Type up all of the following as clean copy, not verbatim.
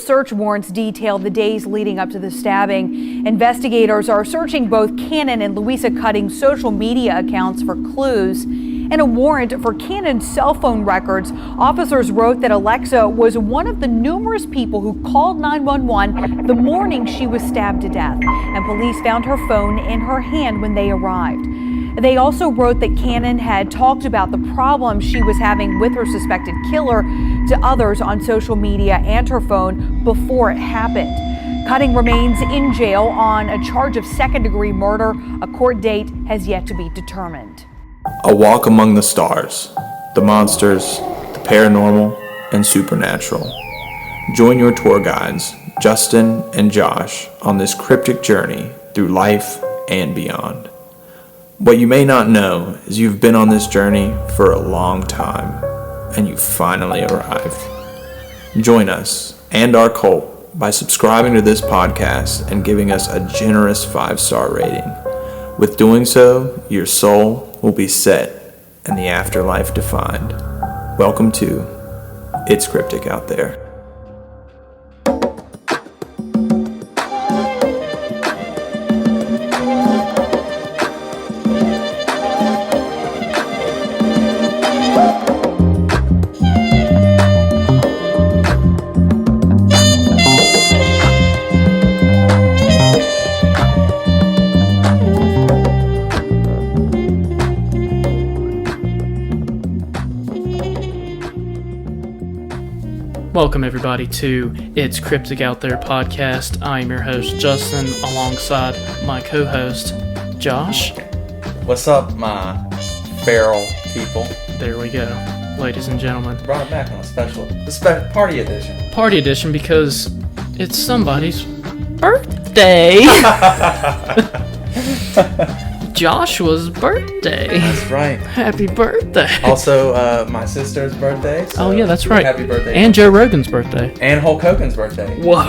search warrants detail the days leading up to the stabbing. Investigators are searching both Cannon and Luisa Cutting's social media accounts for clues. In a warrant for Cannon's cell phone records, officers wrote that Alexa was one of the numerous people who called 911 the morning she was stabbed to death, and police found her phone in her hand when they arrived. They also wrote that Cannon had talked about the problem she was having with her suspected killer to others on social media and her phone before it happened. Cutting remains in jail on a charge of second-degree murder. A court date has yet to be determined. A walk among the stars, the monsters, the paranormal, and supernatural. Join your tour guides, Justin and Josh, on this cryptic journey through life and beyond. What you may not know is you've been on this journey for a long time, and you finally arrived. Join us and our cult by subscribing to this podcast and giving us a generous 5-star rating. With doing so, your soul will be set and the afterlife defined. Welcome to It's Cryptic Out There. Welcome everybody to It's Cryptic Out There podcast. I am your host Justin, alongside my co-host Josh. What's up, my feral people? There we go, ladies and gentlemen. Brought it back on a special party edition. Party edition because it's somebody's birthday. Joshua's birthday. That's right. Happy birthday. Also, my sister's birthday. So oh yeah, that's right. Happy birthday. And Joe Rogan's birthday. And Hulk Hogan's birthday. Whoa.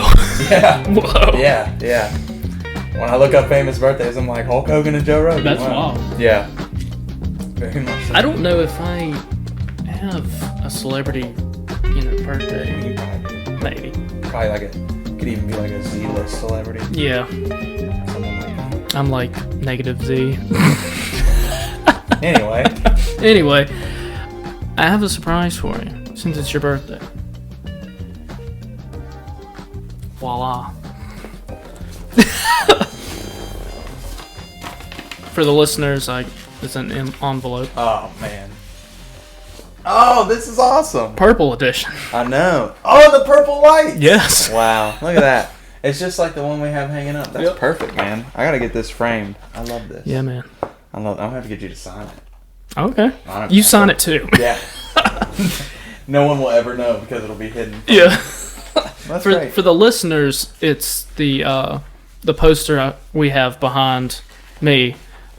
Yeah. Whoa. Yeah. When I look up famous birthdays, I'm like Hulk Hogan and Joe Rogan. That's wow. wild. Yeah. Very much so. I don't know if I have a celebrity, birthday. You probably do. Maybe. Probably like could even be like a Z-list celebrity. Yeah. Something like that. I'm like negative Z. Anyway, I have a surprise for you since it's your birthday. Voila. For the listeners, it's an envelope. oh man. Oh, this is awesome. Purple edition. I know. Oh, the purple light. Yes. Wow, look at that. It's just like the one we have hanging up. That's Yep. perfect, man. I gotta get this framed. I love this. Yeah, man. I'm gonna have to get you to sign it. Okay. You sign it too. Yeah. No one will ever know because it'll be hidden. Yeah. That's great. For the listeners, it's the poster we have behind me.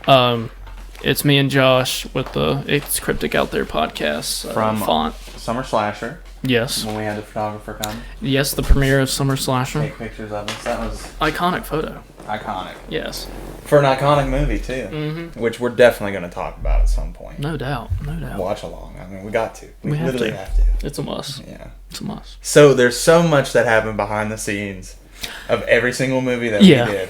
It's me and Josh with the It's Cryptic Out There podcast From font. Summer Slasher. Yes. When we had the photographer come. Yes, the premiere of Summer Slasher. Take pictures of us. That was Iconic photo. iconic. Yes. For an iconic movie, too. Mm-hmm. Which we're definitely going to talk about at some point. No doubt. Watch along. I mean, we got to. We have literally to. have to. It's a must. Yeah. It's a must. So there's so much that happened behind the scenes of every single movie that Yeah. we did.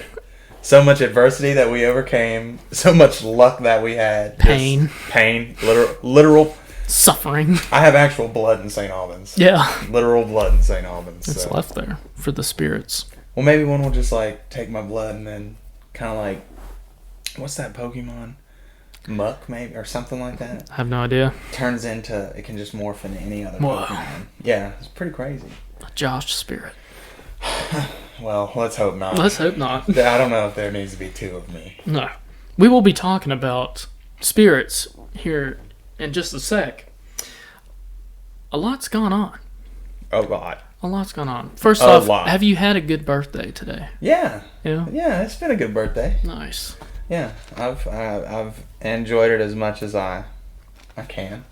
So much adversity that we overcame. So much luck that we had. Pain. Pain. Literal. Suffering. I have actual blood in St. Albans. Yeah. Literal blood in St. Albans. It's So. left there for the spirits. Well, maybe one will just take my blood and then kind of what's that Pokemon? Muck, maybe, or something like that. I have no idea. Turns into, it can just morph into any other Whoa. Pokemon. Yeah, it's pretty crazy. A Josh spirit. Well, let's hope not. Let's hope not. I don't know if there needs to be two of me. No. We will be talking about spirits here in just a sec. A lot's gone on. A lot. A lot's gone on. First A off, lot. have you had a good birthday today? Yeah. Yeah. Yeah, it's been a good birthday. Nice. Yeah, I've enjoyed it as much as I can.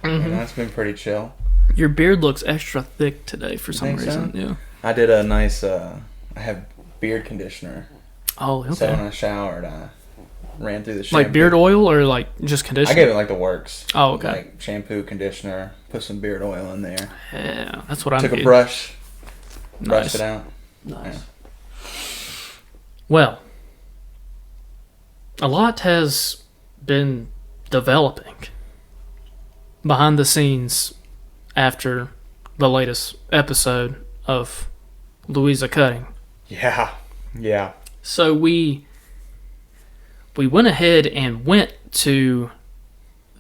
Mm-hmm. It's been pretty chill. Your beard looks extra thick today for some Think so? reason. Yeah. I did a nice, I have beard conditioner. Oh, okay. So when I showered, I ran through the shampoo. Like beard oil or like just conditioner? I gave it the works. Oh, okay. Like shampoo, conditioner, put some beard oil in there. Yeah, that's what I'm Took getting. a brush, Brushed it out. Nice. Yeah. Well, a lot has been developing behind the scenes after the latest episode of Luisa Cutting. Yeah. So we went ahead and went to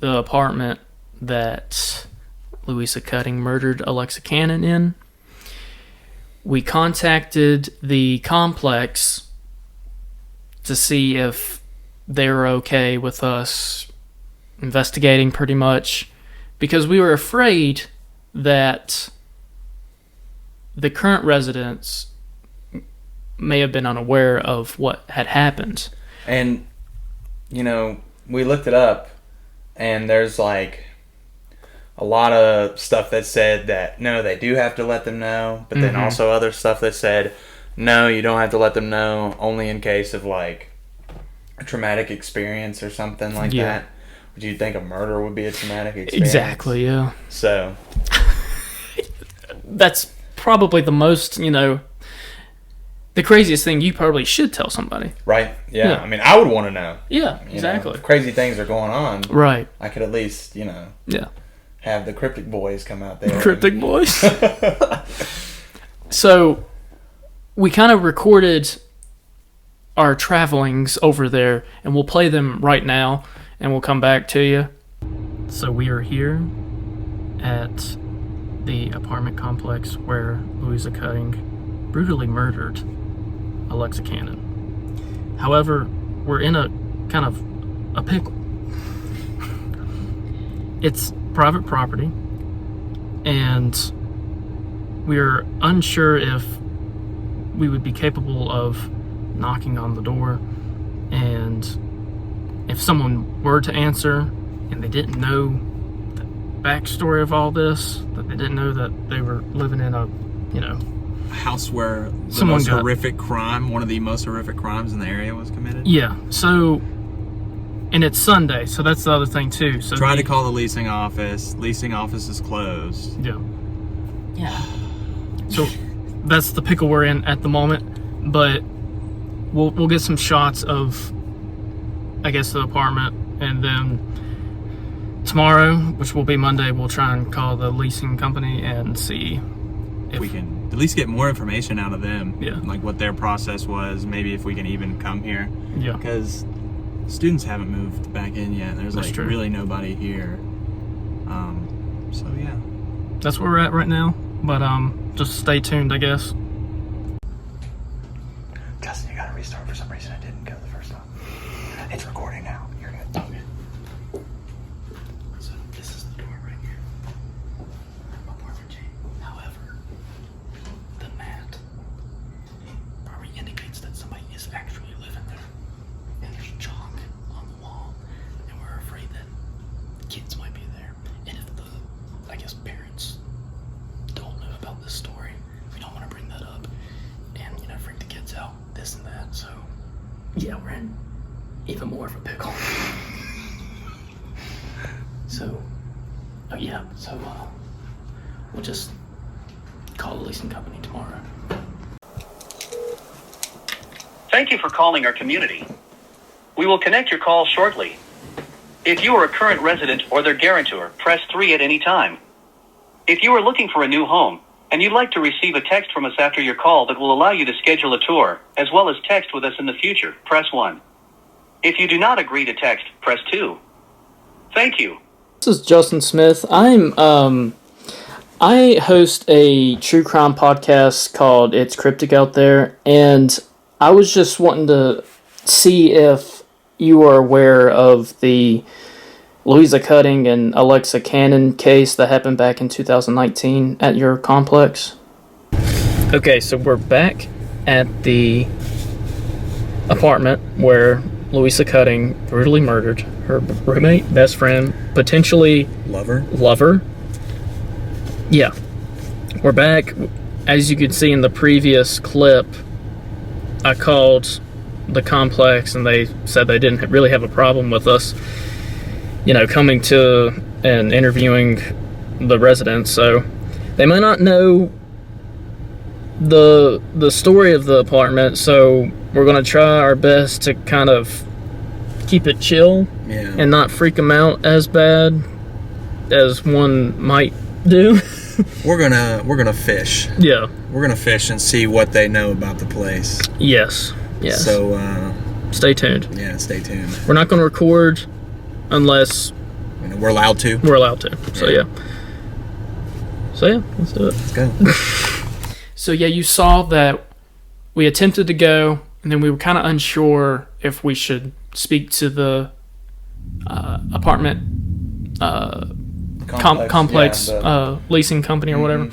the apartment that Luisa Cutting murdered Alexa Cannon in. We contacted the complex to see if they were okay with us investigating, pretty much, because we were afraid that the current residents may have been unaware of what had happened. And, we looked it up, and there's like a lot of stuff that said that, no, they do have to let them know, but then also other stuff that said, no, you don't have to let them know, only in case of like a traumatic experience or something like that. Would you think a murder would be a traumatic experience? Exactly, yeah. So that's probably the most, the craziest thing you probably should tell somebody. Right. Yeah. Yeah. I mean, I would want to know. Yeah, exactly. If crazy things are going on. Right. I could at least, Yeah. have the Cryptic Boys come out there. Cryptic Boys. So we kind of recorded our travelings over there, and we'll play them right now, and we'll come back to you. So we are here at the apartment complex where Luisa Cutting brutally murdered Alexa Cannon. However, we're in a kind of a pickle. It's private property, and we're unsure if we would be capable of knocking on the door, and if someone were to answer and they didn't know the backstory of all this, that they didn't know that they were living in a house where the Someone most got- horrific crime, one of the most horrific crimes in the area was committed. Yeah, so, and it's Sunday, so that's the other thing too. So Try to call the leasing office. Leasing office is closed. Yeah. So that's the pickle we're in at the moment, but we'll get some shots of, I guess, the apartment, and then tomorrow, which will be Monday, we'll try and call the leasing company and see if We can at least get more information out of them. Yeah. Like what their process was. Maybe if we can even come here. Yeah. Because students haven't moved back in yet. There's That's like true. really nobody here. So yeah. That's where we're at right now, but just stay tuned, I guess. Justin, you gotta restart. For some reason, it didn't go the first time. It's recording now. You're good. Okay. So this is the door right here. Apartment G. However, the mat probably indicates that somebody is actually living there. And there's chalk on the wall, and we're afraid that kids might be there. And if the, I guess, parents don't know about this story, we don't want to bring that up and, freak the kids out, this and that. So, yeah, we're in even more of a pickle. So, we'll just call the leasing company tomorrow. Thank you for calling our community. We will connect your call shortly. If you are a current resident or their guarantor, press 3 at any time. If you are looking for a new home and you'd like to receive a text from us after your call that will allow you to schedule a tour, as well as text with us in the future, press 1. If you do not agree to text, press 2. Thank you. This is Justin Smith. I host a true crime podcast called It's Cryptic Out There, and I was just wanting to see if you are aware of the Luisa Cutting and Alexa Cannon case that happened back in 2019 at your complex. Okay, so we're back at the apartment where Luisa Cutting brutally murdered her roommate, best friend, potentially lover. Yeah. We're back. As you could see in the previous clip, I called the complex and they said they didn't really have a problem with us, coming to and interviewing the residents. So they might not know the story of the apartment. So we're gonna try our best to kind of keep it chill and not freak them out as bad as one might do. We're gonna fish. Yeah. We're gonna fish and see what they know about the place. Yes. So stay tuned. yeah, stay tuned. We're not gonna record unless We're allowed to. we're allowed to. So yeah. Let's do it. Let's go. So yeah, you saw that we attempted to go, and then we were kind of unsure if we should speak to the apartment complex leasing company or whatever.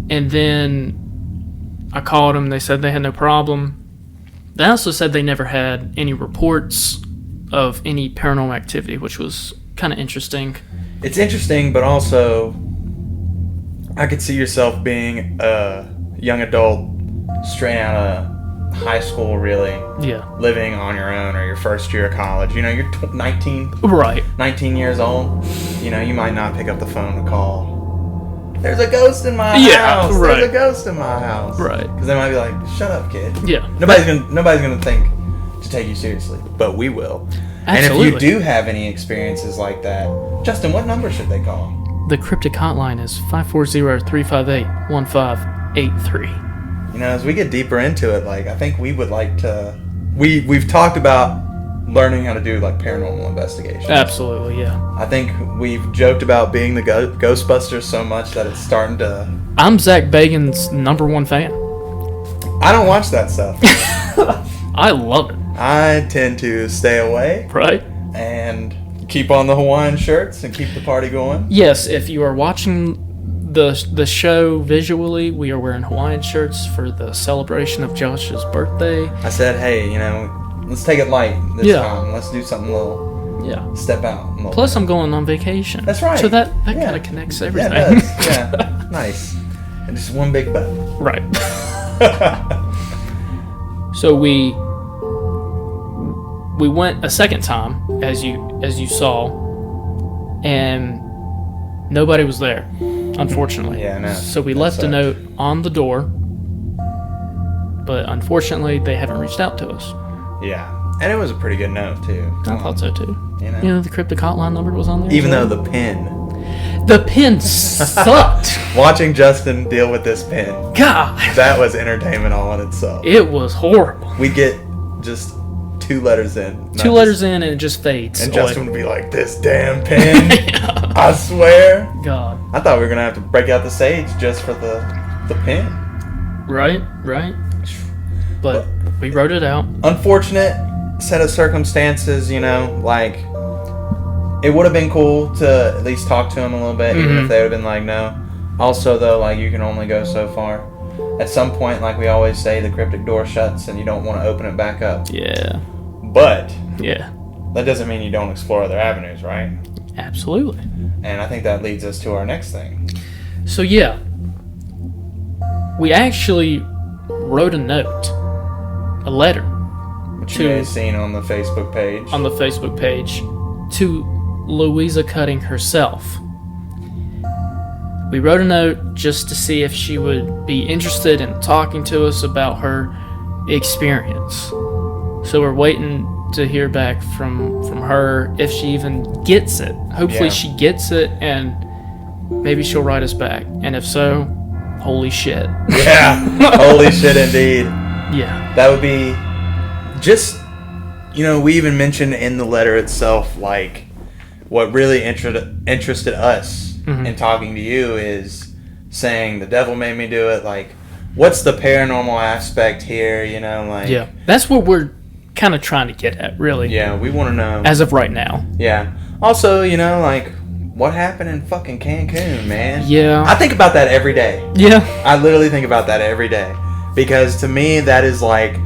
And then I called them. They said they had no problem. They also said they never had any reports of any paranormal activity, which was kind of interesting. It's interesting, but also I could see yourself being a young adult straight out of high school, really. Yeah. Living on your own, or your first year of college. You know, you're 19. Right. 19 years old. You know, you might not pick up the phone to call. There's a ghost in my house. Right. There's a ghost in my house. Right. Because they might be like, shut up, kid. Yeah. Nobody's gonna think to take you seriously, but we will. Absolutely. And if you do have any experiences like that, Justin, what number should they call? The Cryptic Hotline is 540-358-1583. You know, as we get deeper into it, like, I think we would like to. We've talked about learning how to do like paranormal investigations. Absolutely, yeah. I think we've joked about being the Ghostbusters so much that it's starting to. I'm Zach Bagan's #1 fan. I don't watch that stuff. I love it. I tend to stay away Right? and keep on the Hawaiian shirts and keep the party going. Yes, if you are watching the show visually, we are wearing Hawaiian shirts for the celebration of Josh's birthday. I said, hey, you know, let's take it light this Yeah. time. Let's do something little. Yeah. Step out. Plus, I'm going on vacation. That's right. So that Yeah. kind of connects Yeah, everything. it does. Yeah, nice. And just one big boat. Right. So we went a second time, as you saw, and nobody was there, unfortunately. Yeah, I know. So we That left a sucks. note on the door, but unfortunately they haven't reached out to us. Yeah, and it was a pretty good note too. I thought so too. You know, You know, the Cryptic Hotline number was on there. even as though well. the pin. The pin sucked. Watching Justin deal with this pin, God, that was entertainment all in itself. it was horrible. We'd get just 2 letters in. not Two letters in and it just fades. And away. Justin would be like, this damn pin. I swear. God. I thought we were going to have to break out the sage just for the pin. Right. But we wrote it out. Unfortunate set of circumstances, you know, like, it would have been cool to at least talk to him a little bit, even if they would have been like, no. Also, though, like, you can only go so far. At some point, like we always say, the cryptic door shuts and you don't want to open it back up. Yeah. But Yeah. that doesn't mean you don't explore other avenues, right? Absolutely. And I think that leads us to our next thing. So yeah, we actually wrote a note, a letter, Which To- you may have seen on the Facebook page. on the Facebook page to Luisa Cutting herself. We wrote a note just to see if she would be interested in talking to us about her experience. So we're waiting to hear back from her if she even gets it. Hopefully Yeah. she gets it, and maybe she'll write us back. And if so, holy shit. Yeah. Holy shit, indeed. Yeah. That would be just, you know, we even mentioned in the letter itself, like, what really interested us in talking to you is saying the devil made me do it. Like, what's the paranormal aspect here, you know? Like, Yeah. That's what we're kind of trying to get at, really. yeah, we want to know. As of right now. Yeah. Also, you know, like, what happened in fucking Cancun, man? Yeah. I think about that every day. Yeah. I literally think about that every day. Because to me, that is like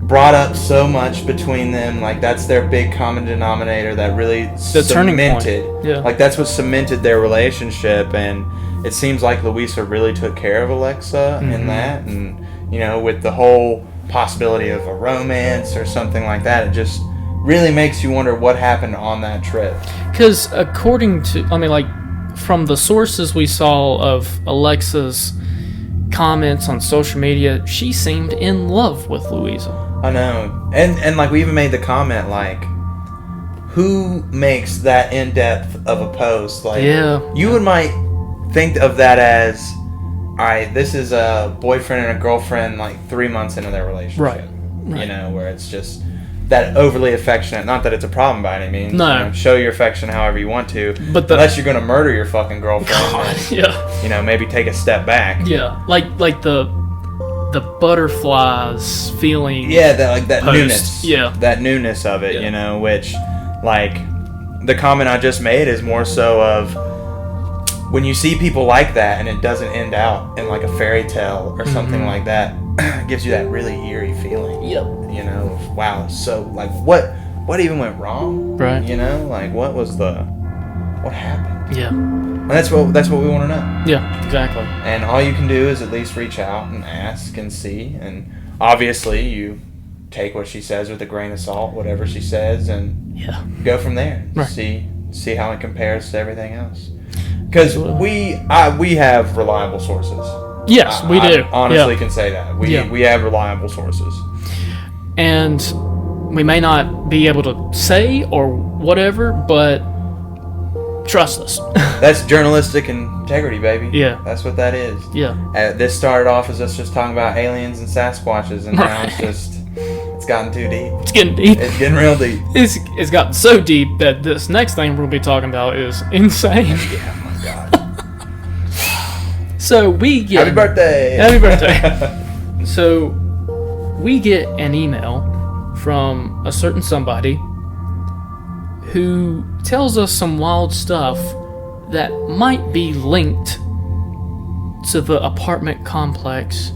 brought up so much between them. Like, that's their big common denominator that really The turning point. cemented. Yeah. Like, that's what cemented their relationship. And it seems like Luisa really took care of Alexa in that. And, you know, with the whole possibility of a romance or something like that, it just really makes you wonder what happened on that trip. Because according to, I mean, like, from the sources we saw of Alexa's comments on social media, she seemed in love with Luisa. I know. And like, we even made the comment, like, who makes that in-depth of a post? Like, you might think of that as, all right, this is a boyfriend and a girlfriend, like 3 months into their relationship. Right. You know, where it's just that overly affectionate. Not that it's a problem by any means. No. You know, show your affection however you want to. But unless you're going to murder your fucking girlfriend. God, yeah. You know, maybe take a step back. Yeah. Like the butterflies feeling. Yeah, that post. newness. Yeah. That newness of it, Yeah. you know, which, like, the comment I just made is more so of when you see people like that and it doesn't end out in like a fairy tale or something like that, it gives you that really eerie feeling. Yep. You know, of, wow, so like what even went wrong? Right. You know, like what happened? Yeah. And that's what we want to know. Yeah, exactly. And all you can do is at least reach out and ask and see, and obviously you take what she says with a grain of salt, whatever she says, and go from there. Right. See how it compares to everything else. Because we have reliable sources. Yes, we do. I honestly can say that. We have reliable sources. And we may not be able to say or whatever, but trust us. That's journalistic integrity, baby. Yeah. That's what that is. Yeah. This started off as us just talking about aliens and Sasquatches, and now it's gotten too deep. It's getting deep. It's getting real deep. It's gotten so deep that this next thing we're going to be talking about is insane. Yeah, my God. So we get... Happy birthday! Happy birthday! So we get an email from a certain somebody who tells us some wild stuff that might be linked to the apartment complex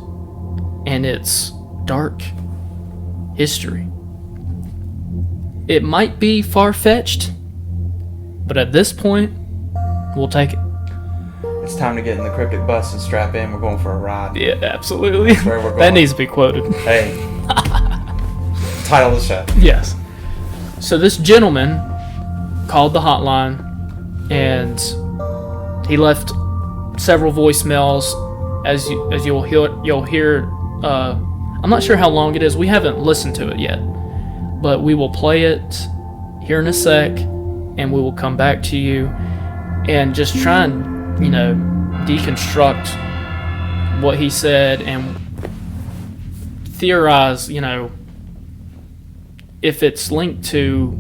and its dark history. It might be far-fetched, but at this point, we'll take it. It's time to get in the cryptic bus and strap in. We're going for a ride. Yeah, absolutely. That's where we're going. That needs to be quoted. Hey. Title of the show. Yes. So this gentleman called the hotline, and he left several voicemails. As you'll hear. I'm not sure how long it is. We haven't listened to it yet, but we will play it here in a sec, and we will come back to you and just try and deconstruct what he said and theorize, if it's linked to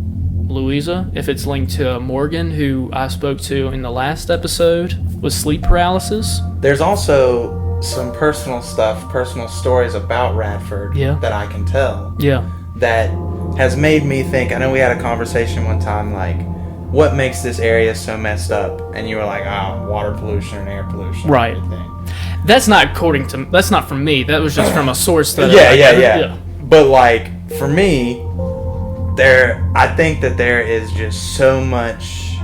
Luisa, if it's linked to Morgan, who I spoke to in the last episode with sleep paralysis. There's also some personal stories about Radford that I can tell. Yeah. That has made me think. I know we had a conversation one time, like, what makes this area so messed up? And you were like, water pollution and air pollution. Right. That's not from me. That was just from a source that. Yeah. But like, for me, I think that there is just so much.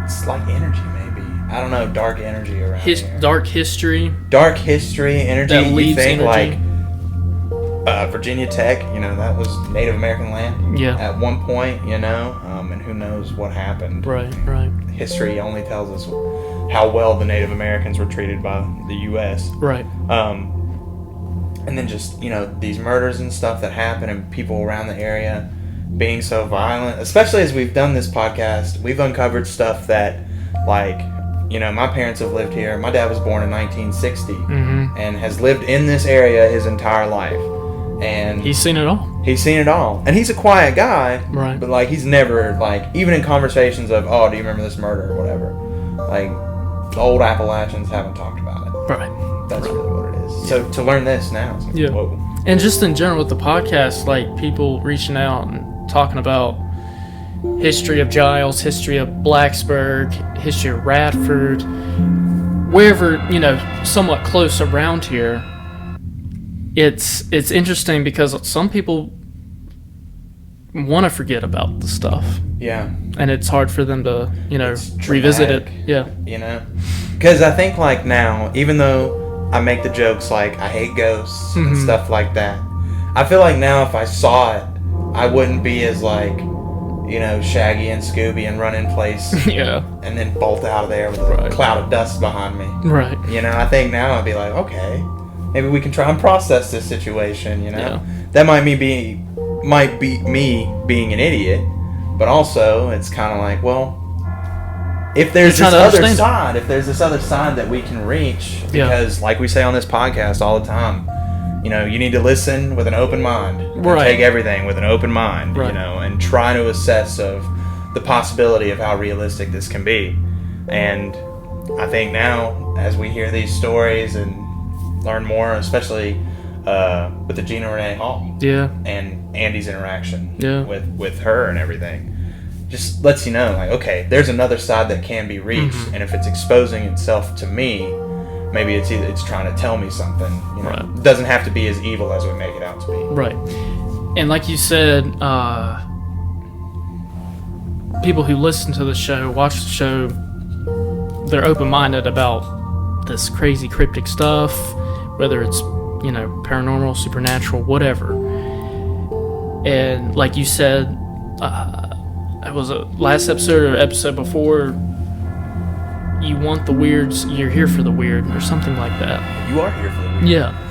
It's like energy, maybe. I don't know, dark energy around here. Dark history. Dark history, energy. That leaves you think energy. Like Virginia Tech, that was Native American land. Yeah. At one point, and who knows what happened. Right. History only tells us how well the Native Americans were treated by the U.S. Right. And then just, these murders and stuff that happen, and people around the area being so violent. Especially as we've done this podcast, we've uncovered stuff that, like, my parents have lived here. My dad was born in 1960 and has lived in this area his entire life. And he's seen it all. And he's a quiet guy. Right. But, like, he's never, like, even in conversations of, do you remember this murder or whatever? Like, the old Appalachians haven't talked about it. Right. That's really what it is. So to learn this now, it's like, whoa. And just in general with the podcast, like, people reaching out and talking about history of Giles, history of Blacksburg, history of Radford, wherever, somewhat close around here. It's interesting because some people want to forget about the stuff. Yeah. And it's hard for them to, revisit it. Yeah. Because I think, like, now, even though I make the jokes like I hate ghosts and stuff like that, I feel like now if I saw it, I wouldn't be as, like, Shaggy and Scooby and run in place Yeah. and then bolt out of there with a cloud of dust behind me. Right. I think now I'd be like, okay, maybe we can try and process this situation, Yeah. That might be me being an idiot, but also it's kind of like, well, if there's this other side that we can reach, because like we say on this podcast all the time, you need to listen with an open mind. Right. Take everything with an open mind, right. And try to assess of the possibility of how realistic this can be. And I think now, as we hear these stories and learn more, especially with the Gina Renee Hall, and Andy's interaction, with her and everything, just lets you know, like, okay, there's another side that can be reached, and if it's exposing itself to me, maybe it's trying to tell me something. Right. It doesn't have to be as evil as we make it out to be. Right. And like you said, people who listen to the show, watch the show, they're open-minded about this crazy cryptic stuff, whether it's, paranormal, supernatural, whatever. And like you said, it was a last episode or episode before, you want the weirds, you're here for the weird, or something like that. You are here for the weird. Yeah.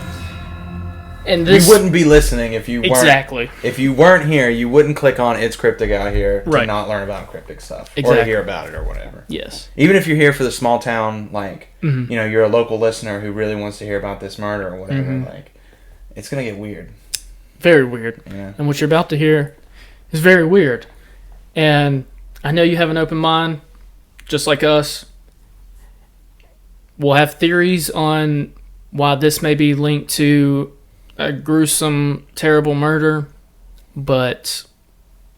And this, you wouldn't be listening if you weren't. Exactly. If you weren't here, you wouldn't click on It's Cryptic Out Here to Right. not learn about cryptic stuff. Exactly. Or to hear about it or whatever. Yes. Even if you're here for the small town, you're a local listener who really wants to hear about this murder or whatever, it's going to get weird. Very weird. Yeah. And what you're about to hear is very weird. And I know you have an open mind, just like us. We'll have theories on why this may be linked to a gruesome, terrible murder, but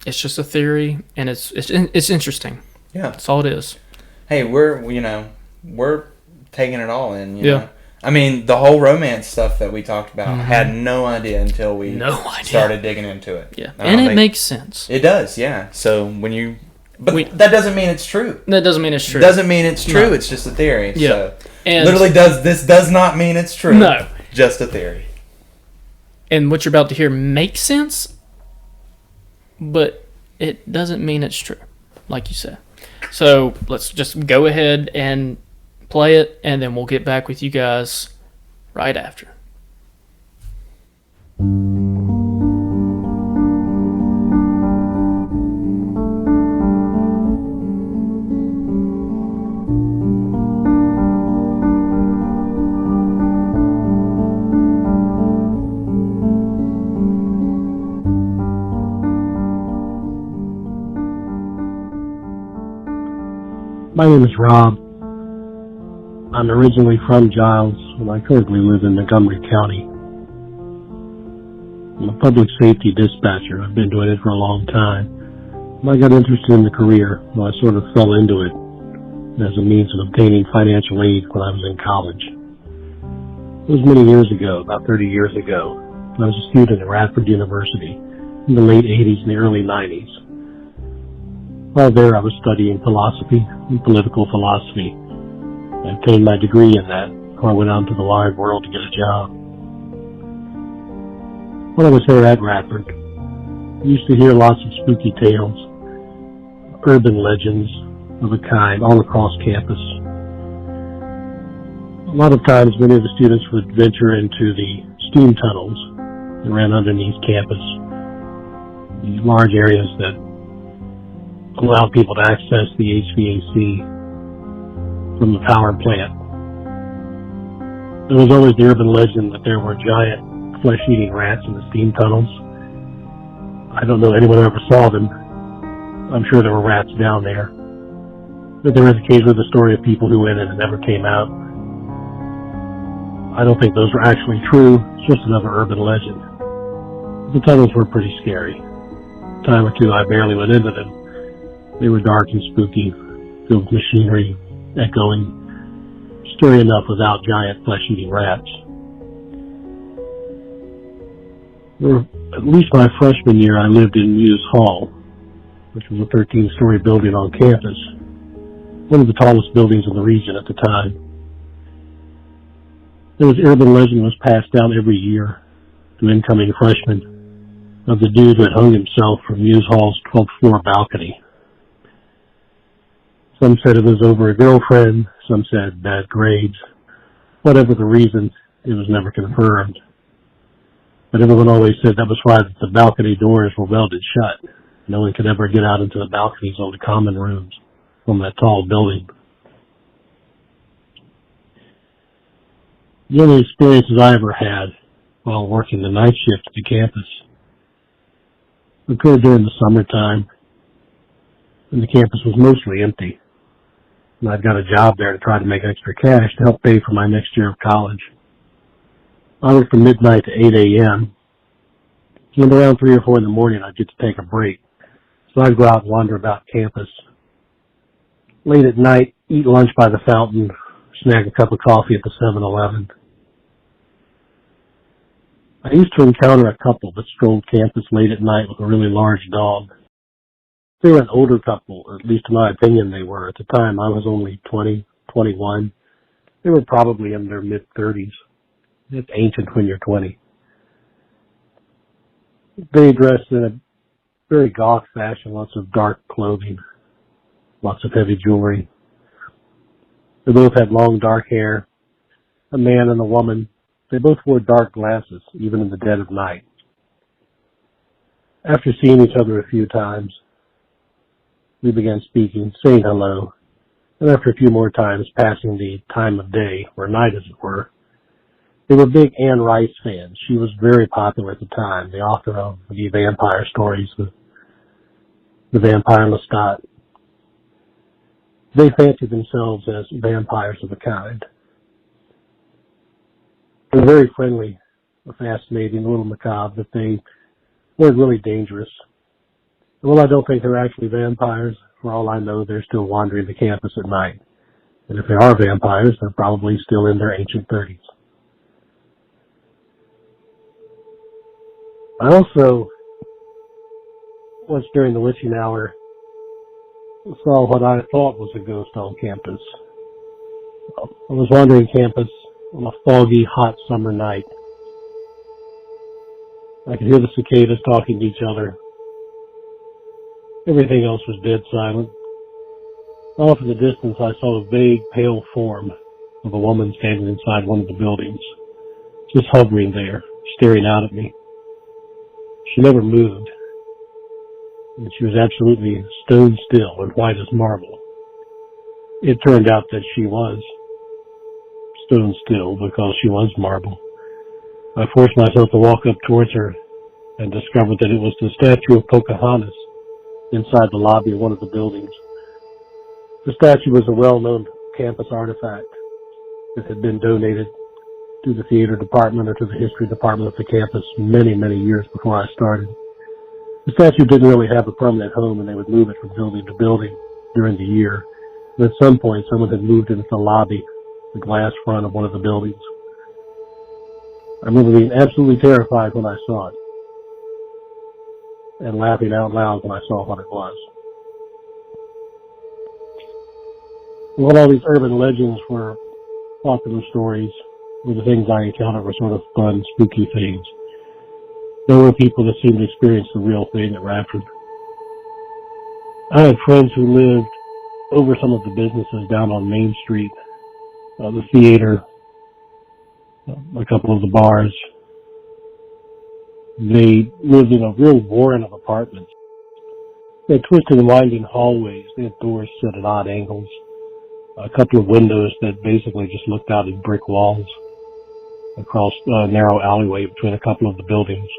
it's just a theory, and it's interesting. Yeah, that's all it is. Hey, we're taking it all in. You know? I mean, the whole romance stuff that we talked about, had no idea until we started digging into it. Yeah, and it makes sense. It does, yeah. So when you, that doesn't mean it's true. That doesn't mean it's true. Doesn't mean it's true. No. It's just a theory. Yeah. So and literally, this does not mean it's true. No, just a theory. And what you're about to hear makes sense, but it doesn't mean it's true, like you said. So let's just go ahead and play it, and then we'll get back with you guys right after. My name is Rob. I'm originally from Giles, and I currently live in Montgomery County. I'm a public safety dispatcher. I've been doing it for a long time. When I got interested in the career, I sort of fell into it as a means of obtaining financial aid when I was in college. It was many years ago, about 30 years ago. I was a student at Radford University in the late 80s and the early 90s. While there, I was studying philosophy and political philosophy. I obtained my degree in that before I went out into the wide world to get a job. When I was there at Radford, I used to hear lots of spooky tales, urban legends of a kind all across campus. A lot of times, many of the students would venture into the steam tunnels that ran underneath campus, these large areas that allowed people to access the HVAC from the power plant. There was always the urban legend that there were giant flesh-eating rats in the steam tunnels. I don't know anyone who ever saw them. I'm sure there were rats down there. But there is occasionally the story of people who went in and never came out. I don't think those were actually true. It's just another urban legend. The tunnels were pretty scary. A time or two I barely went into them. They were dark and spooky, filled with machinery, echoing, scary enough without giant flesh-eating rats. For at least my freshman year, I lived in Muse Hall, which was a 13-story building on campus, one of the tallest buildings in the region at the time. There was urban legend was passed down every year to incoming freshmen. of the dude who had hung himself from Muse Hall's 12th floor balcony. Some said it was over a girlfriend, some said bad grades. Whatever the reason, it was never confirmed. But everyone always said that was why the balcony doors were welded shut. No one could ever get out into the balconies or the common rooms from that tall building. The only experiences I ever had while working the night shift at the campus occurred during the summertime, and the campus was mostly empty. And I'd got a job there to try to make extra cash to help pay for my next year of college. I worked from midnight to 8 a.m. And around 3 or 4 in the morning, I'd get to take a break. So I'd go out and wander about campus. Late at night, eat lunch by the fountain, snag a cup of coffee at the 7-Eleven. I used to encounter a couple that strolled campus late at night with a really large dog. They were an older couple, at least in my opinion they were. At the time, I was only 20, 21. They were probably in their mid-30s. It's ancient when you're 20. They dressed in a very goth fashion, lots of dark clothing, lots of heavy jewelry. They both had long dark hair, a man and a woman. They both wore dark glasses, even in the dead of night. After seeing each other a few times, we began speaking, saying hello, and after a few more times passing the time of day, or night as it were, they were big Anne Rice fans. She was very popular at the time, the author of the vampire stories, the Vampire Lestat. They fancied themselves as vampires of a kind. They were very friendly, fascinating, a little macabre, but they weren't really dangerous. Well, I don't think they're actually vampires. For all I know, they're still wandering the campus at night. And if they are vampires, they're probably still in their ancient 30s. I also, once during the witching hour, saw what I thought was a ghost on campus. I was wandering campus on a foggy, hot summer night. I could hear the cicadas talking to each other. Everything else was dead silent. Off in the distance, I saw a vague, pale form of a woman standing inside one of the buildings, just hovering there, staring out at me. She never moved, and she was absolutely stone still and white as marble. It turned out that she was stone still because she was marble. I forced myself to walk up towards her and discovered that it was the statue of Pocahontas inside the lobby of one of the buildings. The statue was a well-known campus artifact that had been donated to the theater department or to the history department of the campus many, many years before I started. The statue didn't really have a permanent home, and they would move it from building to building during the year. And at some point, someone had moved into the lobby, the glass front of one of the buildings. I remember being absolutely terrified when I saw it, and laughing out loud when I saw what it was. Well, all these urban legends were popular stories, where the things I encountered were sort of fun, spooky things. There were people that seemed to experience the real thing at Radford. I had friends who lived over some of the businesses down on Main Street, the theater, a couple of the bars. They lived in a real warren of apartments. They had twisted and winding hallways. They had doors set at odd angles. A couple of windows that basically just looked out at brick walls across a narrow alleyway between a couple of the buildings.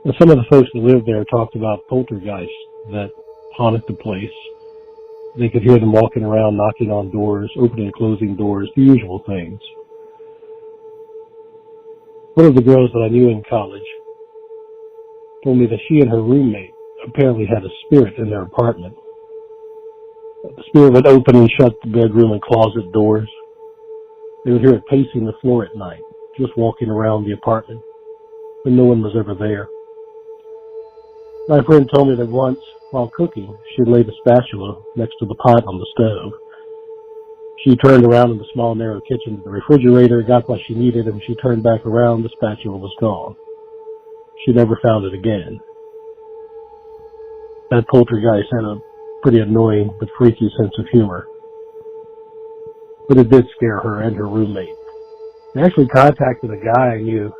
And some of the folks that lived there talked about poltergeists that haunted the place. They could hear them walking around, knocking on doors, opening and closing doors, the usual things. One of the girls that I knew in college told me that she and her roommate apparently had a spirit in their apartment. The spirit would open and shut the bedroom and closet doors. They would hear it pacing the floor at night, just walking around the apartment, but no one was ever there. My friend told me that once, while cooking, she laid a spatula next to the pot on the stove. She turned around in the small, narrow kitchen to the refrigerator, got what she needed, and when she turned back around, the spatula was gone. she never found it again. That poltergeist had a pretty annoying but freaky sense of humor. But it did scare her and her roommate. I actually contacted a guy I knew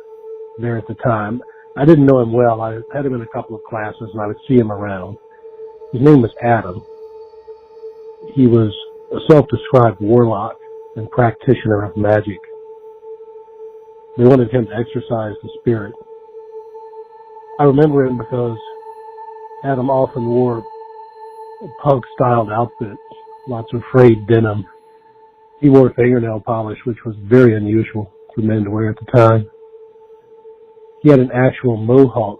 there at the time. I didn't know him well. I had him in a couple of classes, and I would see him around. His name was Adam. He was a self-described warlock and practitioner of magic. They wanted him to exorcise the spirit. I remember him because Adam often wore punk-styled outfits, lots of frayed denim. He wore fingernail polish, which was very unusual for men to wear at the time. He had an actual mohawk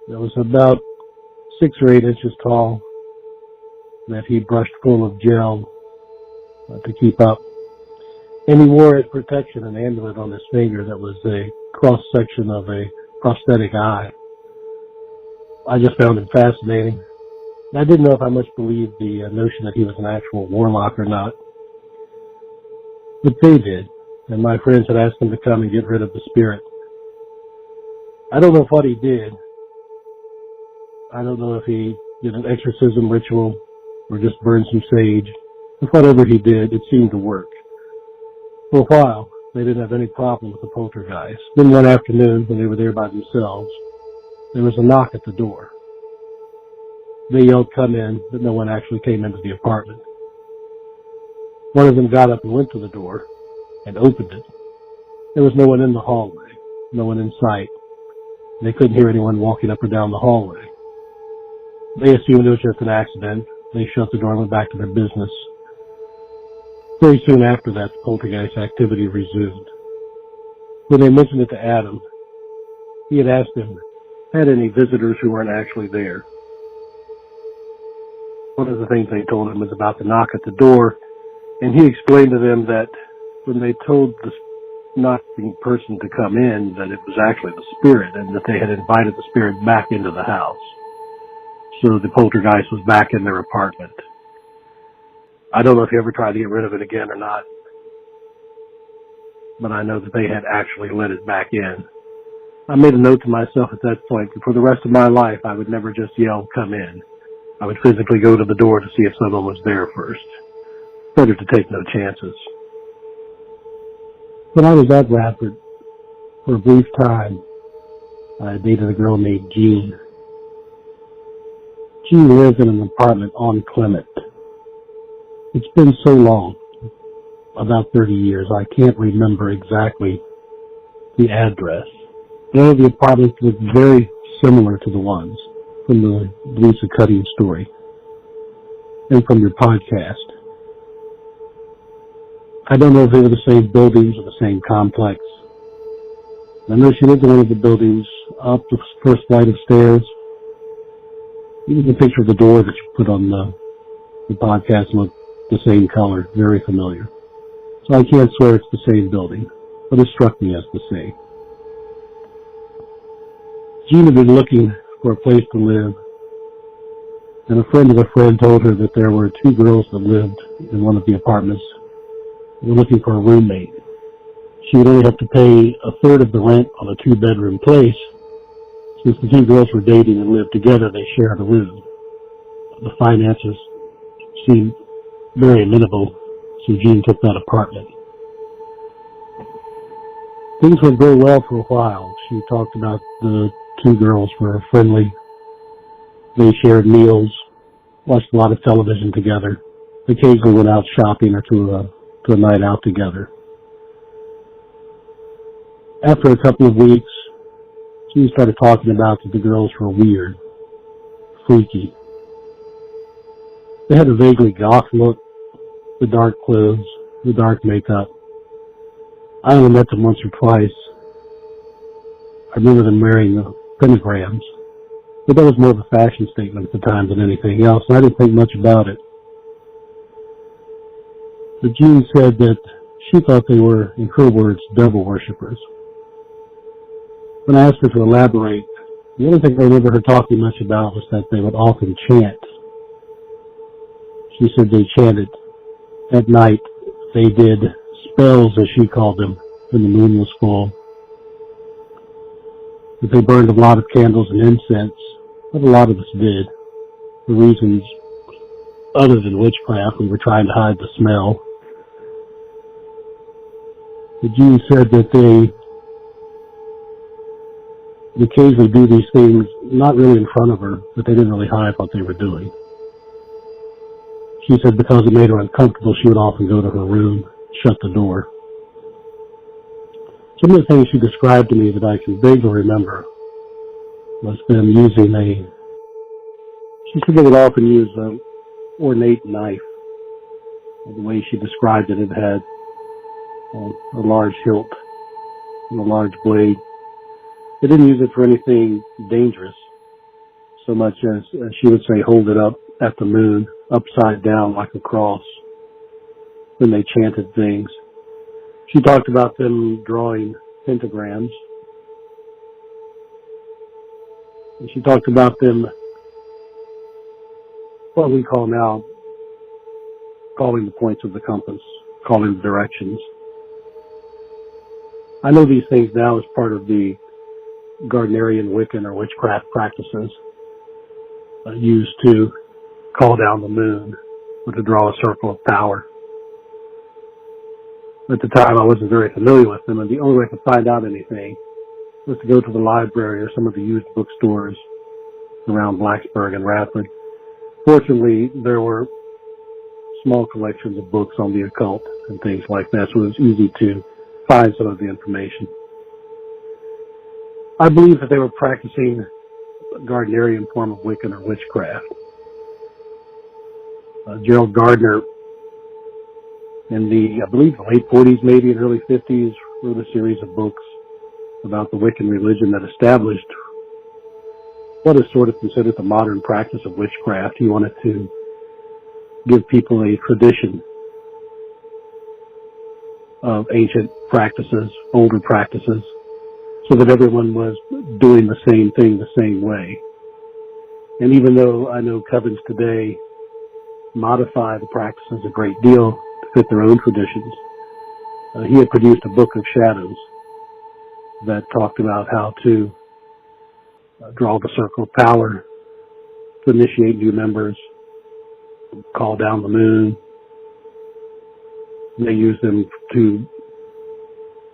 that was about 6 or 8 inches tall that he brushed full of gel to keep up. And he wore as protection an amulet on his finger that was a cross-section of a prosthetic eye. I just found him fascinating. I didn't know if I much believed the notion that he was an actual warlock or not. But they did, and my friends had asked him to come and get rid of the spirit. I don't know what he did. I don't know if he did an exorcism ritual or just burned some sage. But whatever he did, it seemed to work. For a while, they didn't have any problem with the poltergeist. Then one afternoon, when they were there by themselves, there was a knock at the door. They yelled, "Come in," but no one actually came into the apartment. One of them got up and went to the door and opened it. There was no one in the hallway, no one in sight. They couldn't hear anyone walking up or down the hallway. They assumed it was just an accident. They shut the door and went back to their business. Very soon after that, the poltergeist activity resumed. When they mentioned it to Adam, he had asked him, had any visitors who weren't actually there. One of the things they told him was about the knock at the door, and he explained to them that when they told the knocking person to come in, that it was actually the spirit, and that they had invited the spirit back into the house. So the poltergeist was back in their apartment. I don't know if he ever tried to get rid of it again or not, but I know that they had actually let it back in. I made a note to myself at that point that for the rest of my life, I would never just yell, "Come in." I would physically go to the door to see if someone was there first. Better to take no chances. When I was at Radford, for a brief time, I dated a girl named Jean. Jean lived in an apartment on Clement. It's been so long, about 30 years, I can't remember exactly the address. One of the apartments looked very similar to the ones from the Luisa Cutting story and from your podcast. I don't know if they were the same buildings or the same complex. I know she lived in one of the buildings up the first flight of stairs. Even the picture of the door that you put on the podcast looked the same color, very familiar. So I can't swear it's the same building, but it struck me as the same. Jean had been looking for a place to live, and a friend of a friend told her that there were 2 girls that lived in one of the apartments. They were looking for a roommate. She would only have to pay a third of the rent on a 2-bedroom place. Since the 2 girls were dating and lived together, they shared a room. The finances seemed very amenable, so Jean took that apartment. Things went very well for a while. She talked about the 2 girls were friendly. They shared meals, watched a lot of television together, occasionally went out shopping or to a night out together. After a couple of weeks, she started talking about that the girls were weird, freaky. They had a vaguely goth look, the dark clothes, the dark makeup. I only met them once or twice. I remember them wearing pentagrams, but that was more of a fashion statement at the time than anything else, and I didn't think much about it. But Jean said that she thought they were, in her words, devil worshippers. When I asked her to elaborate, the only thing I remember her talking much about was that they would often chant. She said they chanted. At night, they did spells, as she called them, when the moon was full. that they burned a lot of candles and incense, but a lot of us did, for reasons other than witchcraft. We were trying to hide the smell. The Jews said that they occasionally do these things, not really in front of her, but they didn't really hide what they were doing. She said because it made her uncomfortable, she would often go to her room, shut the door. Some of the things she described to me that I can vaguely remember was them using she said they would often use an ornate knife. The way she described it, it had a large hilt and a large blade. They didn't use it for anything dangerous, so much as she would say, hold it up at the moon, upside down like a cross, when they chanted things. She talked about them drawing pentagrams. And she talked about them, what we call now, calling the points of the compass, calling the directions. I know these things now as part of the Gardnerian Wiccan or witchcraft practices used to call down the moon or to draw a circle of power. At the time, I wasn't very familiar with them, and the only way I could find out anything was to go to the library or some of the used bookstores around Blacksburg and Radford. Fortunately, there were small collections of books on the occult and things like that, so it was easy to find some of the information. I believe that they were practicing a Gardnerian form of Wiccan or witchcraft. Gerald Gardner, in the, I believe, the late 40s, maybe in early 50s, wrote a series of books about the Wiccan religion that established what is sort of considered the modern practice of witchcraft. He wanted to give people a tradition of ancient practices, older practices, so that everyone was doing the same thing the same way. And even though I know covens today modify the practices a great deal to fit their own traditions, he had produced a book of shadows that talked about how to draw the circle of power, to initiate new members, call down the moon. They use them to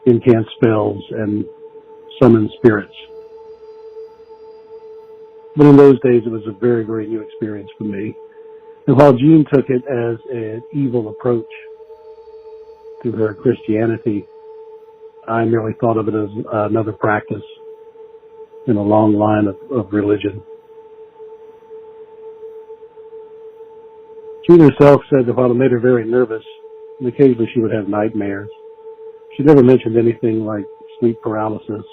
incant spells and summon spirits. But in those days, it was a very, very new experience for me. And while Jean took it as an evil approach to her Christianity, I merely thought of it as another practice in a long line of religion. Jean herself said that while it made her very nervous, and occasionally she would have nightmares, she never mentioned anything like sleep paralysis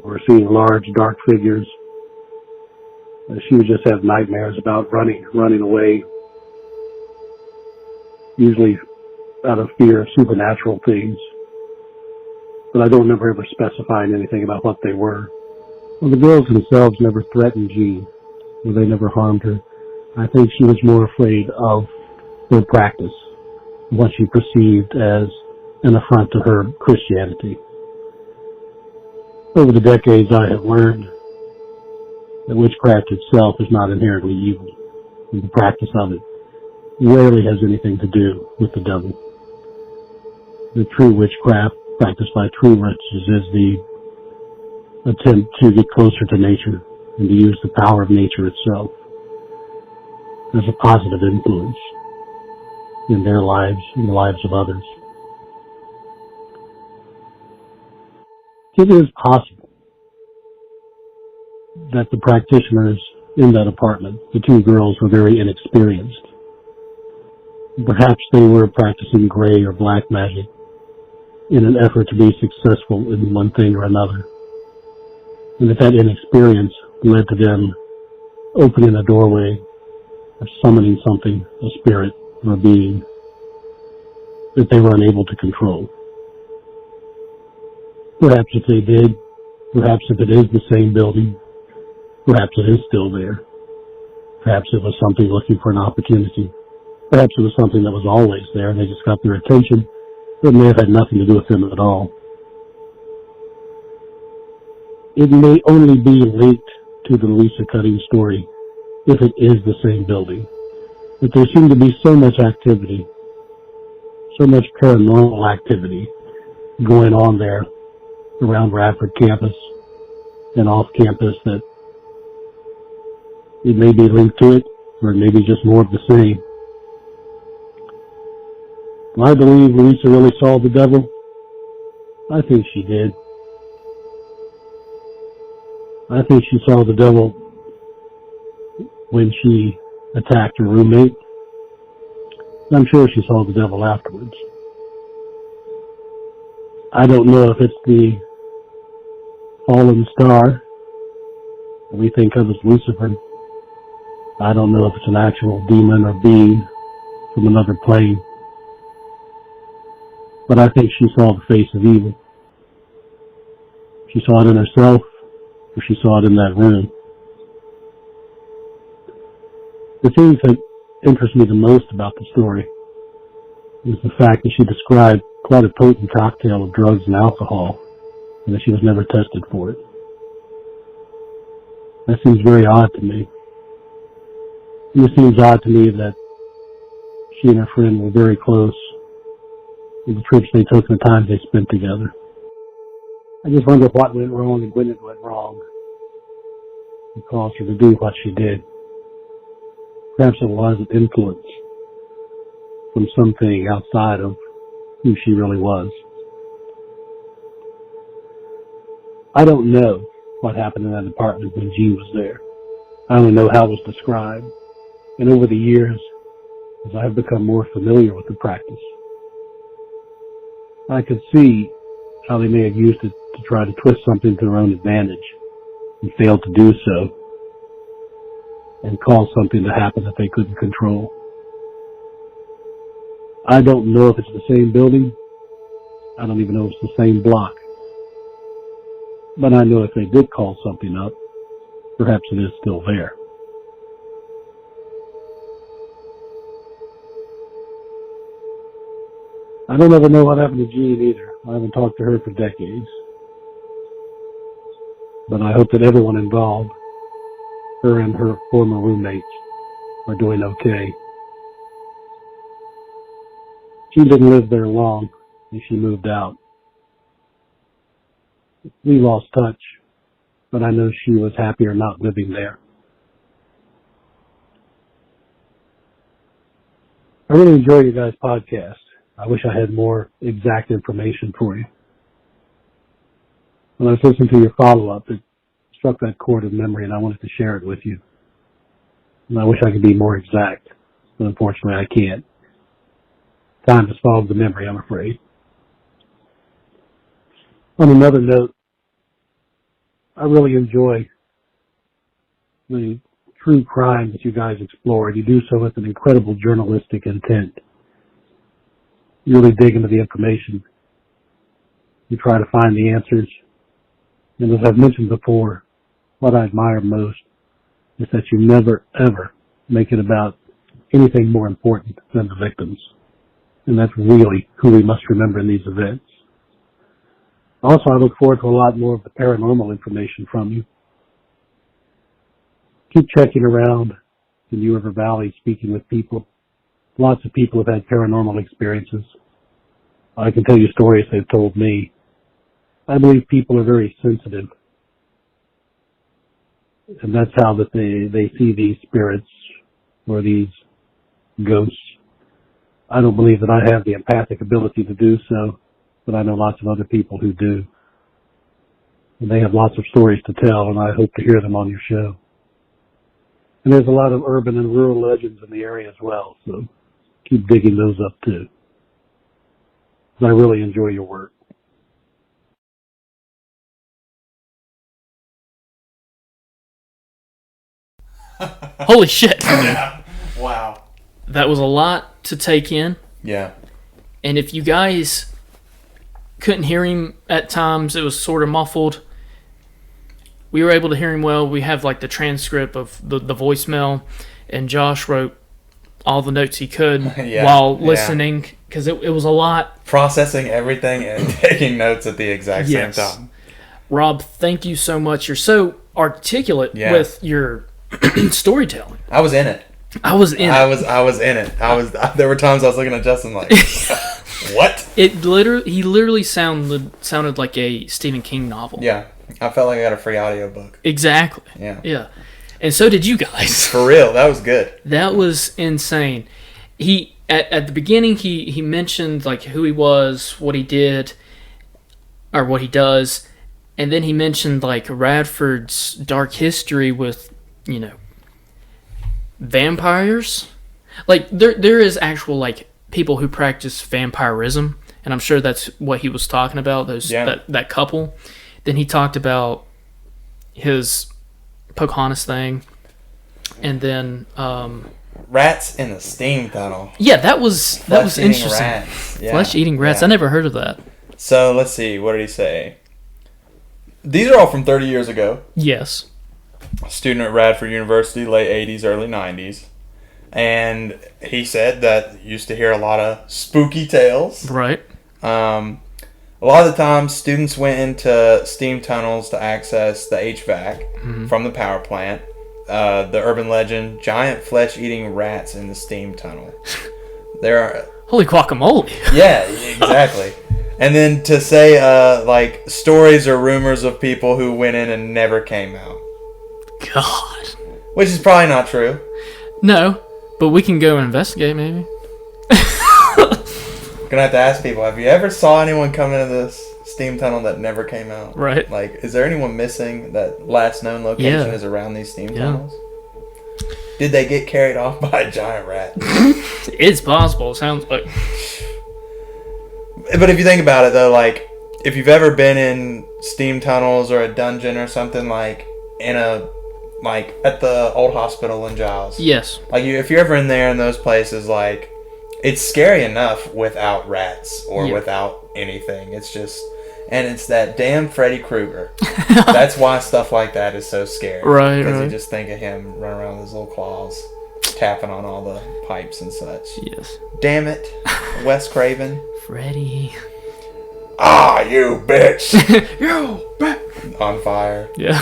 or seeing large dark figures. She would just have nightmares about running away, usually out of fear of supernatural things. But I don't remember ever specifying anything about what they were. Well, the girls themselves never threatened Jean, or they never harmed her. I think she was more afraid of their practice, what she perceived as an affront to her Christianity. Over the decades, I have learned that witchcraft itself is not inherently evil, and the practice of it rarely has anything to do with the devil. The true witchcraft practiced by true witches is the attempt to get closer to nature and to use the power of nature itself as a positive influence in their lives and the lives of others. It is possible that the practitioners in that apartment, the two girls, were very inexperienced. Perhaps they were practicing gray or black magic in an effort to be successful in one thing or another. And that inexperience led to them opening a doorway or summoning something, a spirit or a being, that they were unable to control. Perhaps if they did, perhaps if it is the same building, perhaps it is still there. Perhaps it was something looking for an opportunity. Perhaps it was something that was always there and they just got their attention, but it may have had nothing to do with them at all. It may only be linked to the Luisa Cutting story if it is the same building. But there seemed to be so much activity, so much paranormal activity going on there around Radford campus and off campus that it may be linked to it, or it may be just more of the same. Do I believe Luisa really saw the devil? I think she did. I think she saw the devil when she attacked her roommate. I'm sure she saw the devil afterwards. I don't know if it's the fallen star that we think of as Lucifer. I don't know if it's an actual demon or being from another plane. But I think she saw the face of evil. She saw it in herself, or she saw it in that room. The things that interest me the most about the story is the fact that she described quite a potent cocktail of drugs and alcohol, and that she was never tested for it. That seems very odd to me. And it seems odd to me that she and her friend were very close in the trips they took and the times they spent together. I just wonder what went wrong and when it went wrong and caused her to do what she did. Perhaps it was an influence from something outside of who she really was. I don't know what happened in that apartment when Jean was there. I only know how it was described. And over the years, as I have become more familiar with the practice, I could see how they may have used it to try to twist something to their own advantage and failed to do so and cause something to happen that they couldn't control. I don't know if it's the same building. I don't even know if it's the same block. But I know if they did call something up, perhaps it is still there. I don't ever know what happened to Jean either. I haven't talked to her for decades. But I hope that everyone involved, her and her former roommates, are doing okay. She didn't live there long, and she moved out. We lost touch, but I know she was happier not living there. I really enjoy your guys' podcast. I wish I had more exact information for you. When I was listening to your follow-up, it struck that chord of memory, and I wanted to share it with you. And I wish I could be more exact, but unfortunately I can't. Time has fogged the memory, I'm afraid. On another note, I really enjoy the true crime that you guys explore, and you do so with an incredible journalistic intent. You really dig into the information. You try to find the answers. And as I've mentioned before, what I admire most is that you never, ever make it about anything more important than the victims. And that's really who we must remember in these events. Also, I look forward to a lot more of the paranormal information from you. Keep checking around the New River Valley, speaking with people. Lots of people have had paranormal experiences. I can tell you stories they've told me. I believe people are very sensitive. And that's how that they see these spirits or these ghosts. I don't believe that I have the empathic ability to do so, but I know lots of other people who do. And they have lots of stories to tell, and I hope to hear them on your show. And there's a lot of urban and rural legends in the area as well, so keep digging those up too. I really enjoy your work. Holy shit. Wow. That was a lot to take in. Yeah. And if you guys couldn't hear him at times, it was sort of muffled. We were able to hear him well. We have like the transcript of the voicemail, and Josh wrote all the notes he could while listening, because it was a lot. Processing everything and taking notes at the exact same time. Rob, thank you so much. You're so articulate with your storytelling. I was in it. I was in it. There were times I was looking at Justin like, what? He literally sounded like a Stephen King novel. Yeah. I felt like I got a free audiobook. Exactly. Yeah. And so did you guys. For real, that was good. That was insane. He at the beginning he mentioned like who he was, what he did, or what he does, and then he mentioned like Radford's dark history with, vampires. Like there is actual like people who practice vampirism, and I'm sure that's what he was talking about, that couple. Then he talked about his Pocahontas thing, and then rats in the steam tunnel. Yeah, that was interesting. Rats. Yeah. Flesh eating rats. Yeah. I never heard of that. So let's see. What did he say? These are all from 30 years ago. Yes. Student at Radford University, late 80s, early 90s. And he said that used to hear a lot of spooky tales. Right. A lot of the times, students went into steam tunnels to access the HVAC from the power plant. The urban legend, giant flesh-eating rats in the steam tunnel. There are... Holy guacamole. Yeah, exactly. And then to say, like, stories or rumors of people who went in and never came out. God. Which is probably not true. No, but we can go investigate, maybe. Gonna have to ask people, have you ever saw anyone come into this steam tunnel that never came out? Right. Like, is there anyone missing? That last known location is around these steam tunnels? Did they get carried off by a giant rat? It's possible. It sounds like. But if you think about it, though, like, if you've ever been in steam tunnels or a dungeon or something, like, like, at the old hospital in Giles. Yes. Like, if you're ever in there in those places, like, it's scary enough without rats or without anything. It's just... And it's that damn Freddy Krueger. That's why stuff like that is so scary. Right, Because right. you just think of him running around with his little claws, tapping on all the pipes and such. Yes. Damn it, Wes Craven. Freddy. Ah, you bitch. You bitch. On fire. Yeah.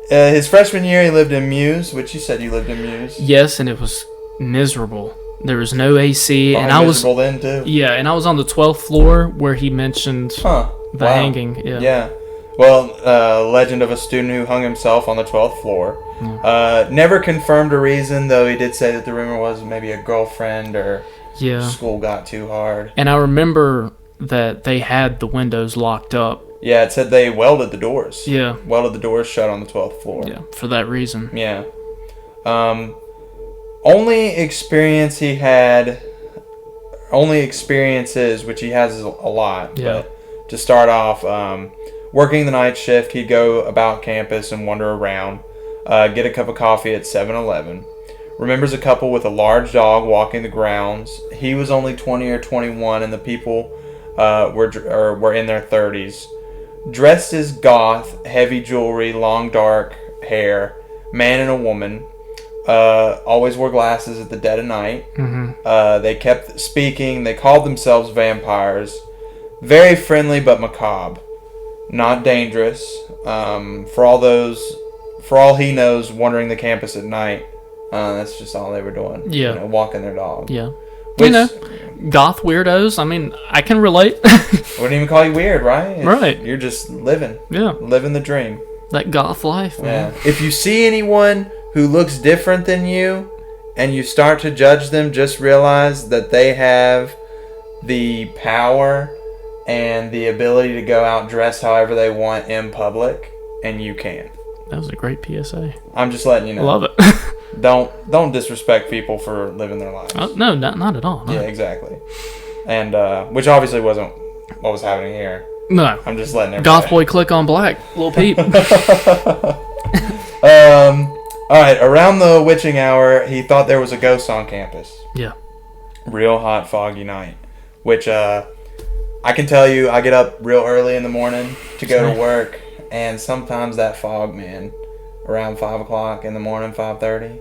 His freshman year, he lived in Muse, which you said you lived in Muse. Yes, and it was miserable. There was no AC, Probably and I was miserable then too. Yeah, and I was on the 12th floor where he mentioned the Wow. hanging. Yeah. Yeah. Well, legend of a student who hung himself on the 12th floor. Never confirmed a reason, though he did say that the rumor was maybe a girlfriend or school got too hard. And I remember that they had the windows locked up. Yeah, it said they welded the doors. Yeah. Welded the doors shut on the 12th floor. Yeah, for that reason. Yeah. Only experiences, which he has a lot. Yeah. But to start off, working the night shift, he'd go about campus and wander around, get a cup of coffee at 7-Eleven. Remembers a couple with a large dog walking the grounds. He was only 20 or 21, and the people were in their 30s. Dressed as goth, heavy jewelry, long dark hair, man and a woman. Always wore glasses at the dead of night. They kept speaking. They called themselves vampires. Very friendly but macabre. Not dangerous. For all he knows, wandering the campus at night. That's just all they were doing. Yeah. You know, walking their dog. Yeah. Which, goth weirdos. I mean, I can relate. Wouldn't even call you weird, right? Right. You're just living. Yeah. Living the dream. That goth life, man. Yeah. If you see anyone who looks different than you and you start to judge them, just realize that they have the power and the ability to go out dressed however they want in public, and you can't. That was a great PSA. I'm just letting you know. Love it. Don't disrespect people for living their lives. No, not at all. No. Yeah, exactly. And which obviously wasn't what was happening here. No. I'm just letting everybody. Goth boy click on black. Lil Peep. Alright, around the witching hour, he thought there was a ghost on campus. Yeah. Real hot, foggy night. Which, I can tell you, I get up real early in the morning to go to work, and sometimes that fog, man, around 5 o'clock in the morning, 5:30,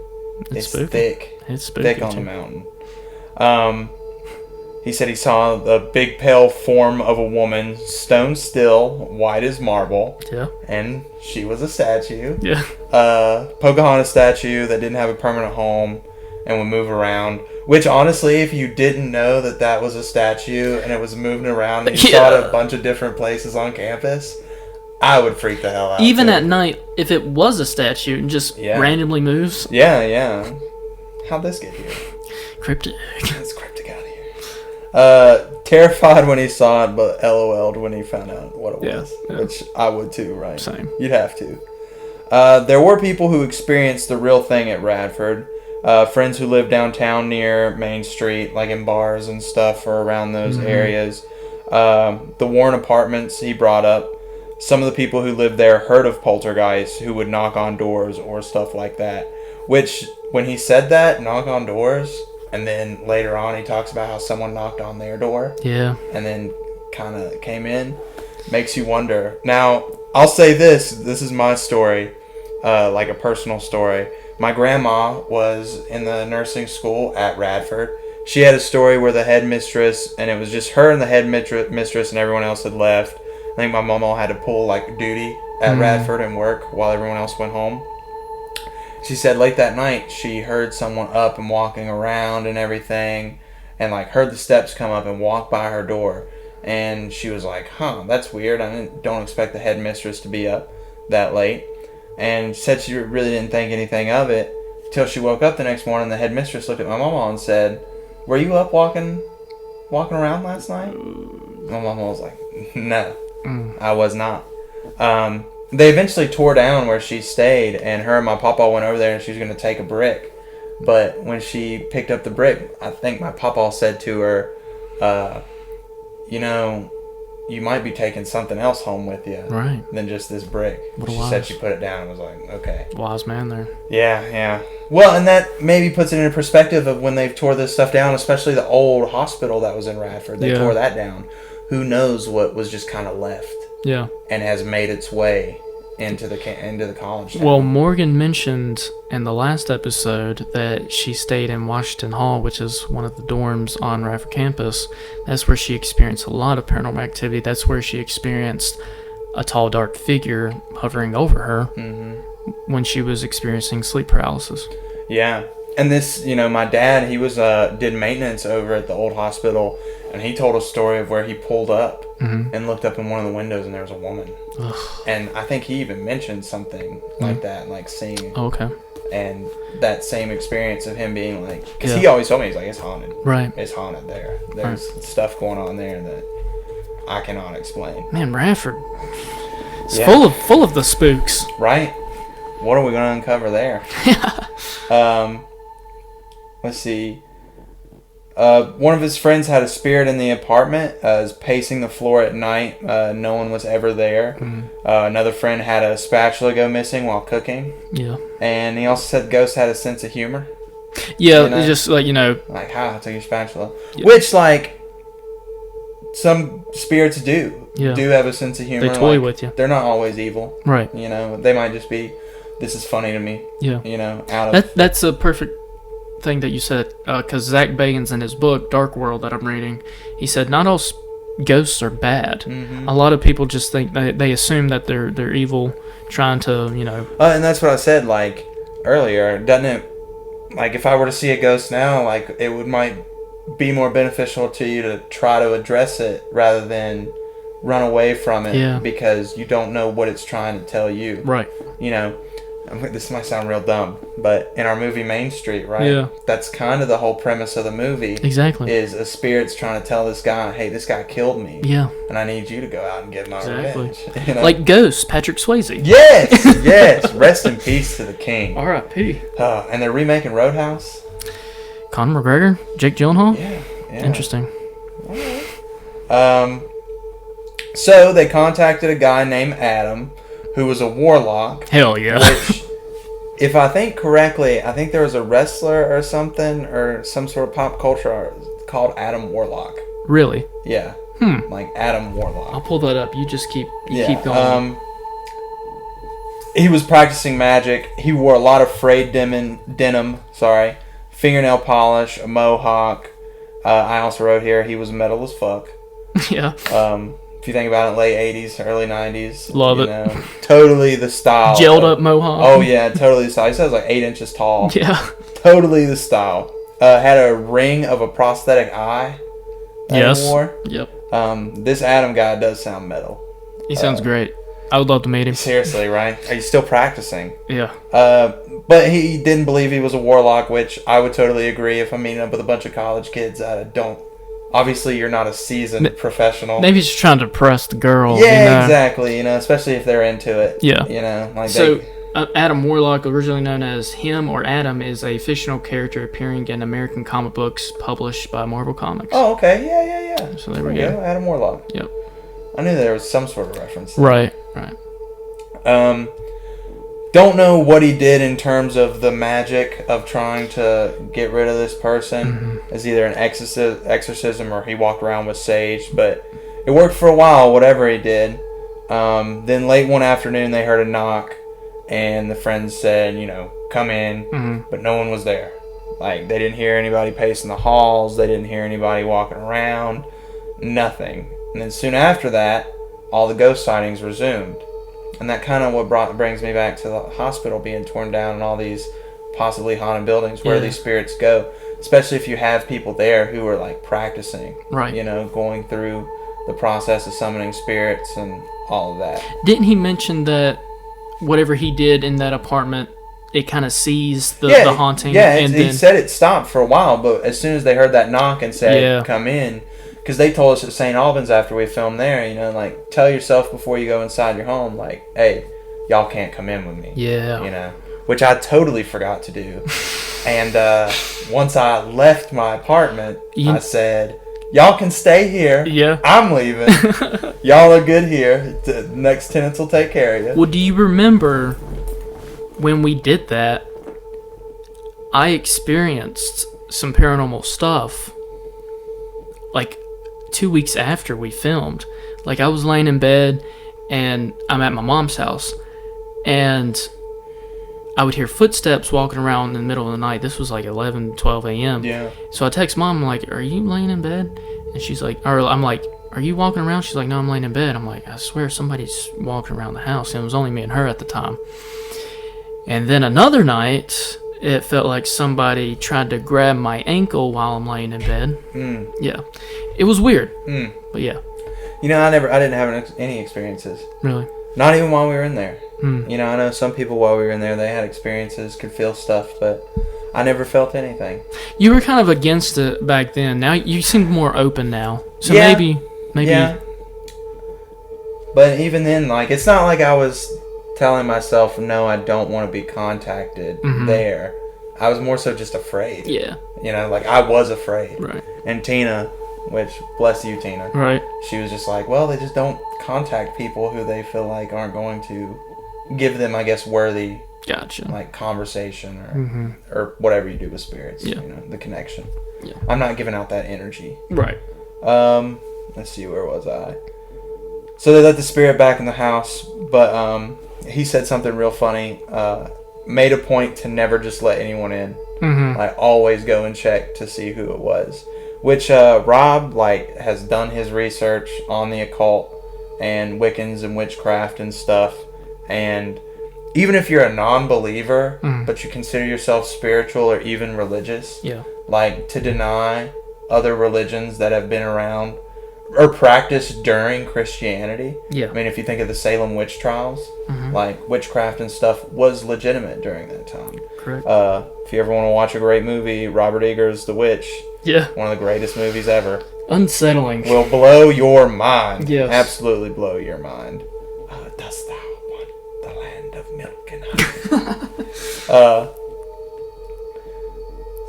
it's spooky. thick. It's spooky. Thick on the mountain. He said he saw the big pale form of a woman, stone still, white as marble. Yeah. And she was a statue. Yeah. Pocahontas statue that didn't have a permanent home and would move around. Which, honestly, if you didn't know that that was a statue and it was moving around and you saw it at a bunch of different places on campus, I would freak the hell out. Even too. at night, if it was a statue and just randomly moves. Yeah. How'd this get here? Cryptic. It's cryptic out here. Terrified when he saw it, but LOL'd when he found out what it was. Yeah. Which I would too, right? Same. You'd have to. There were people who experienced the real thing at Radford. Friends who lived downtown near Main Street, like in bars and stuff or around those areas. The Warren Apartments he brought up. Some of the people who lived there heard of poltergeists who would knock on doors or stuff like that. Which, when he said that, knock on doors, and then later on he talks about how someone knocked on their door. Yeah. And then kind of came in, makes you wonder. Now, I'll say this is my story, like a personal story. My grandma was in the nursing school at Radford. She had a story where the headmistress, and it was just her and the headmistress and everyone else had left. I think my mama had to pull like duty at Radford and work while everyone else went home. She said late that night she heard someone up and walking around and everything, and like heard the steps come up and walk by her door. And she was like, that's weird. I don't expect the headmistress to be up that late. And said she really didn't think anything of it till she woke up the next morning. The headmistress looked at my mama and said, "Were you up walking around last night?" My mama was like, "No, I was not." They eventually tore down where she stayed, and her and my papa went over there and she was going to take a brick. But when she picked up the brick, I think my papa said to her, you might be taking something else home with you than just this brick. She said she put it down and was like, okay. Wise man there. Yeah. Well, and that maybe puts it in perspective of when they tore this stuff down, especially the old hospital that was in Radford. They tore that down. Who knows what was just kind of left. Yeah. And has made its way into the college town. Well, Morgan mentioned in the last episode that she stayed in Washington Hall, which is one of the dorms on Radford campus. That's where she experienced a lot of paranormal activity. That's where she experienced a tall, dark figure hovering over her when she was experiencing sleep paralysis. Yeah. And this, my dad, he was did maintenance over at the old hospital, and he told a story of where he pulled up and looked up in one of the windows, and there was a woman. Ugh. And I think he even mentioned something like that, like seeing. Oh, okay. And that same experience of him being like, because he always told me, he's like, it's haunted. Right. It's haunted there. There's stuff going on there that I cannot explain. Man, Radford. It's full of the spooks. Right. What are we going to uncover there? Let's see. One of his friends had a spirit in the apartment, is pacing the floor at night. No one was ever there. Another friend had a spatula go missing while cooking. Yeah. And he also said ghosts had a sense of humor. Yeah, just like, Like, I took your spatula. Yeah. Which, like, some spirits do have a sense of humor. They toy with you. They're not always evil. Right. They might just be, this is funny to me. Yeah. Out of... That's a perfect thing that you said, because Zach Bagans in his book Dark World that I'm reading, he said not all ghosts are bad. A lot of people just think they assume that they're evil, trying to and that's what I said like earlier. Doesn't it, like, if I were to see a ghost now, like, it might be more beneficial to you to try to address it rather than run away from it because you don't know what it's trying to tell you. Right. This might sound real dumb, but in our movie Main Street, right? Yeah. That's kind of the whole premise of the movie. Exactly. Is a spirit's trying to tell this guy, hey, this guy killed me. Yeah. And I need you to go out and get my revenge. Like Ghost, Patrick Swayze. Yes! Yes! Rest in peace to the king. R.I.P. And they're remaking Roadhouse. Conor McGregor? Jake Gyllenhaal? Yeah. Interesting. So they contacted a guy named Adam, who was a warlock. Hell yeah. Which, if I think correctly, I think there was a wrestler or something, or some sort of pop culture called Adam Warlock. Really? Yeah. Like Adam Warlock. I'll pull that up. You just keep going. He was practicing magic. He wore a lot of frayed denim, fingernail polish, a mohawk. I also wrote here he was metal as fuck. Yeah. If you think about it, late 80s, early 90s. Love it. Totally the style. Gelled up mohawk. Oh, yeah, totally the style. He says like 8 inches tall. Yeah. Totally the style. Had a ring of a prosthetic eye that he wore. Yep. This Adam guy does sound metal. He sounds great. I would love to meet him. Seriously, right? Are you still practicing? Yeah. But he didn't believe he was a warlock, which I would totally agree. If I'm meeting up with a bunch of college kids, don't. Obviously, you're not a seasoned professional. Maybe he's just trying to impress the girl. Yeah, exactly. Especially if they're into it. Yeah. Like so, Adam Warlock, originally known as him or Adam, is a fictional character appearing in American comic books published by Marvel Comics. Oh, okay. Yeah. So there we go. Adam Warlock. Yep. I knew there was some sort of reference. Right. Don't know what he did in terms of the magic of trying to get rid of this person. As either an exorcism or he walked around with sage, but it worked for a while, whatever he did. Then late one afternoon they heard a knock and the friends said, come in, but no one was there. Like, they didn't hear anybody pacing the halls, they didn't hear anybody walking around, nothing. And then soon after that, all the ghost sightings resumed. And that kind of what brings me back to the hospital being torn down and all these possibly haunted buildings where these spirits go. Especially if you have people there who are like practicing. Right. Going through the process of summoning spirits and all of that. Didn't he mention that whatever he did in that apartment, it kind of seized the haunting? Yeah, and he said it stopped for a while, but as soon as they heard that knock and said, come in, because they told us at St. Albans after we filmed there, like, tell yourself before you go inside your home, like, hey, y'all can't come in with me. Yeah. Which I totally forgot to do. And once I left my apartment, I said, y'all can stay here. Yeah. I'm leaving. Y'all are good here. The next tenants will take care of you. Well, do you remember when we did that, I experienced some paranormal stuff, like, 2 weeks after we filmed. Like, I was laying in bed and I'm at my mom's house and I would hear footsteps walking around in the middle of the night. This was like 11, 12 a.m. Yeah. So I text Mom, I'm like, are you laying in bed? And she's like, or I'm like, are you walking around? She's like, no, I'm laying in bed. I'm like, I swear somebody's walking around the house. And it was only me and her at the time. And then another night, it felt like somebody tried to grab my ankle while I'm laying in bed. Yeah. It was weird. But yeah. I didn't have any experiences. Really? Not even while we were in there. I know some people while we were in there, they had experiences, could feel stuff, but I never felt anything. You were kind of against it back then. Now you seem more open now. So yeah. maybe. Yeah. But even then, like, it's not like I was telling myself, no, I don't want to be contacted there. I was more so just afraid. Yeah. Like, I was afraid. Right. And Tina, which, bless you, Tina. Right. She was just like, well, they just don't contact people who they feel like aren't going to give them, I guess, worthy, like, conversation or whatever you do with spirits. Yeah. The connection. Yeah. I'm not giving out that energy. Right. Let's see, where was I? So they let the spirit back in the house, but he said something real funny. Made a point to never just let anyone in. Like, always go and check to see who it was. Which Rob, like, has done his research on the occult and Wiccans and witchcraft and stuff. And even if you're a non-believer, but you consider yourself spiritual or even religious, like, to deny other religions that have been around or practiced during Christianity. I mean, if you think of the Salem witch trials, like, witchcraft and stuff was legitimate during that time. Correct. If you ever want to watch a great movie, Robert Eggers' The Witch. Yeah. One of the greatest movies ever. Unsettling. Will blow your mind. Yes. Absolutely blow your mind. Dost thou want the land of milk and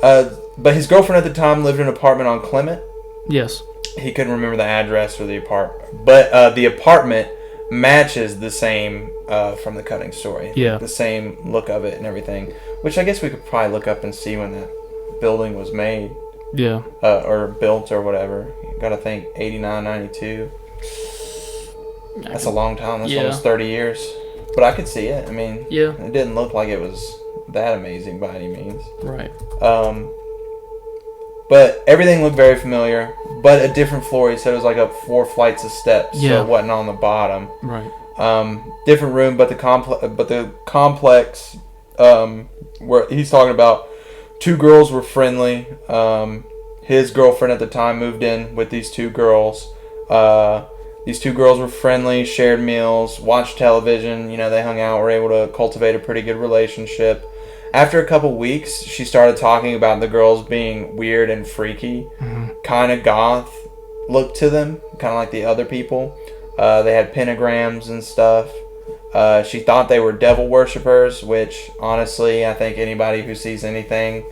honey? But his girlfriend at the time lived in an apartment on Clement. Yes. He couldn't remember the address or the apartment. But the apartment matches the same from the Cutting story. Yeah. The same look of it and everything. Which I guess we could probably look up and see when that building was made. Yeah. Or built or whatever. You gotta think 89, 92. That's a long time. That's almost 30 years. But I could see it. I mean, it didn't look like it was that amazing by any means. Right. But everything looked very familiar, but a different floor. He said it was like up 4 flights of steps, so it wasn't on the bottom. Right. Different room, but the complex where he's talking about, 2 girls were friendly. His girlfriend at the time moved in with these 2 girls. These 2 girls were friendly, shared meals, watched television. They hung out, were able to cultivate a pretty good relationship. After a couple weeks, she started talking about the girls being weird and freaky, kind of goth look to them, kind of like the other people. They had pentagrams and stuff. She thought they were devil worshippers, which honestly, I think anybody who sees anything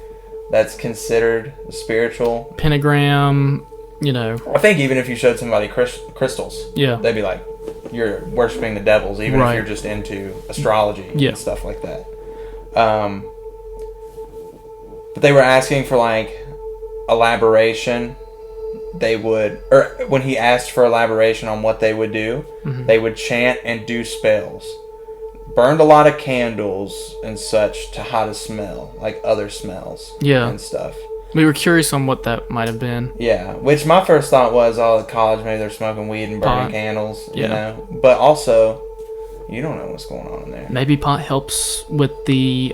that's considered spiritual, pentagram, I think even if you showed somebody crystals, they'd be like, you're worshiping the devils, even if you're just into astrology and stuff like that. But they were asking for like elaboration. When he asked for elaboration on what they would do, they would chant and do spells. Burned a lot of candles and such to hide a smell, like other smells and stuff. We were curious on what that might have been. Yeah, which my first thought was, at college, maybe they're smoking weed and burning candles, you know. But also, you don't know what's going on in there. Maybe pot helps with the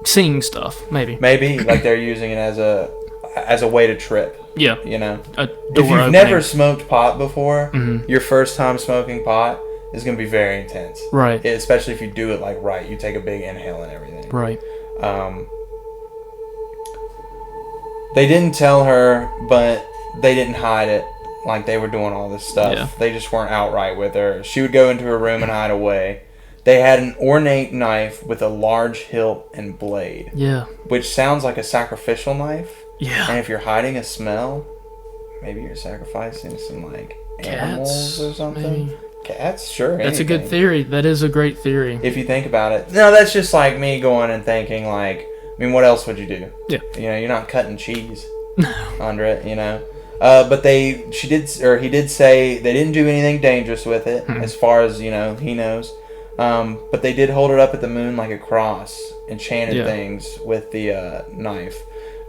seeing stuff, maybe. Maybe, like they're using it as a way to trip. Yeah. If you've never smoked pot before, your first time smoking pot is going to be very intense. Right. Especially if you do it like right. You take a big inhale and everything. Right. They didn't tell her, but they didn't hide it. Like they were doing all this stuff. Yeah. They just weren't outright with her. She would go into her room and hide away. They had an ornate knife with a large hilt and blade. Yeah. Which sounds like a sacrificial knife. Yeah. And if you're hiding a smell, maybe you're sacrificing some like animals or something. Maybe. Cats, sure. That's a good theory. That is a great theory. If you think about it. No, that's just like me going and thinking like, what else would you do? Yeah. You're not cutting cheese under it, But he did say they didn't do anything dangerous with it, as far as, he knows. But they did hold it up at the moon like a cross and chanted things with the knife.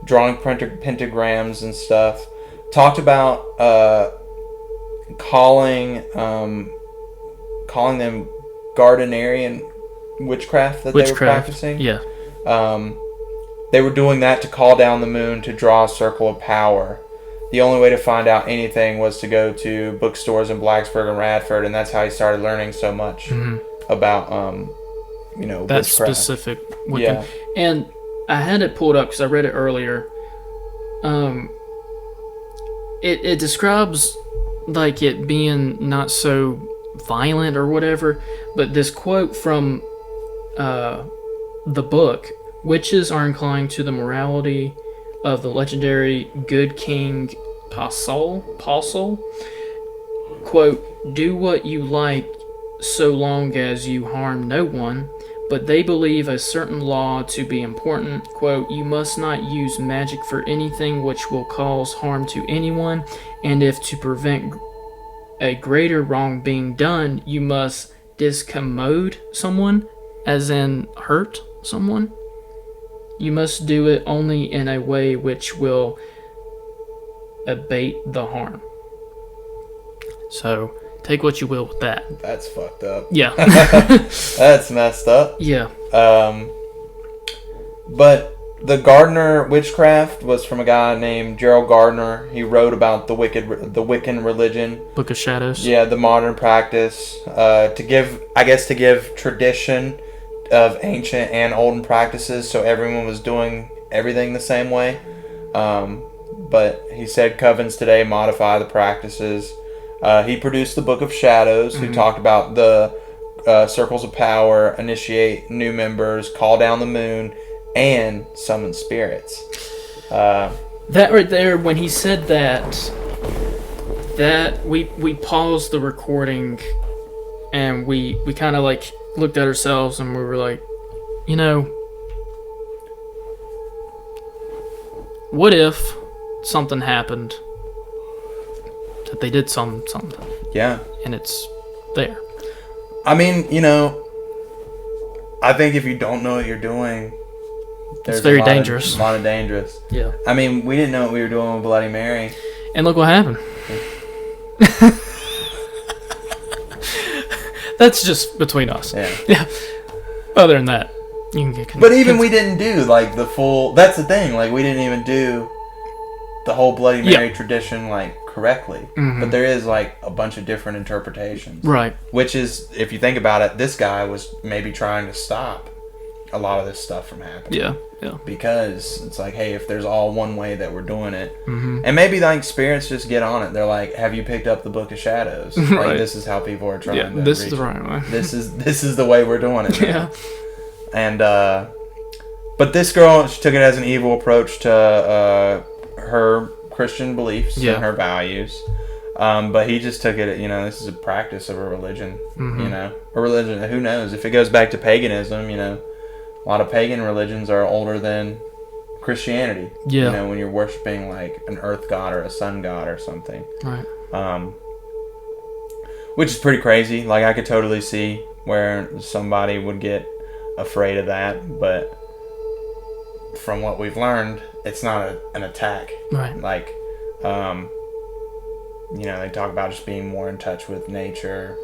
Drawing pentagrams and stuff. Talked about calling them Gardnerian witchcraft that they were practicing. Yeah. They were doing that to call down the moon to draw a circle of power. The only way to find out anything was to go to bookstores in Blacksburg and Radford, and that's how he started learning so much about, that witchcraft. specific Wiccan. Yeah. And I had it pulled up because I read it earlier. It describes like it being not so violent or whatever, but this quote from the book: witches are inclined to the morality of the legendary good king Pasul. Quote, do what you like so long as you harm no one, but they believe a certain law to be important. Quote, you must not use magic for anything which will cause harm to anyone, and if to prevent a greater wrong being done, you must discommode someone, as in hurt someone. You must do it only in a way which will abate the harm. So, take what you will with that. That's fucked up. Yeah. That's messed up. Yeah. But the Gardner witchcraft was from a guy named Gerald Gardner. He wrote about the Wiccan religion. Book of Shadows. Yeah, the modern practice. To give tradition of ancient and olden practices, so everyone was doing everything the same way. But he said covens today modify the practices. He produced the Book of Shadows, who talked about the circles of power, initiate new members, call down the moon, and summon spirits. That right there, when he said that we paused the recording and we kind of like looked at ourselves and we were like, what if something happened that they did something? Yeah. And it's there. I mean, I think if you don't know what you're doing, It's very dangerous. A lot of dangerous. Yeah. I mean, we didn't know what we were doing with Bloody Mary. And look what happened. That's just between us. Yeah. Other than that, you can get. But even we didn't do like the full. That's the thing. Like we didn't even do the whole Bloody Mary tradition like correctly. Mm-hmm. But there is like a bunch of different interpretations. Right. Which is, if you think about it, this guy was maybe trying to stop a lot of this stuff from happening. Yeah. Because it's like, hey, if there's all one way that we're doing it, Mm-hmm. and maybe like spirits just get on it. They're like, have you picked up the Book of Shadows? Right. Like this is how people are trying to. This reach is the it. right way. This is the way we're doing it. Now. Yeah. And but this girl, she took it as an evil approach to her Christian beliefs and her values. But he just took it, this is a practice of a religion, a religion. Who knows if it goes back to paganism? A lot of pagan religions are older than Christianity. Yeah. When you're worshiping like an earth god or a sun god or something. Right. Which is pretty crazy. Like I could totally see where somebody would get afraid of that, but from what we've learned, it's not an attack. Right. Like, they talk about just being more in touch with nature,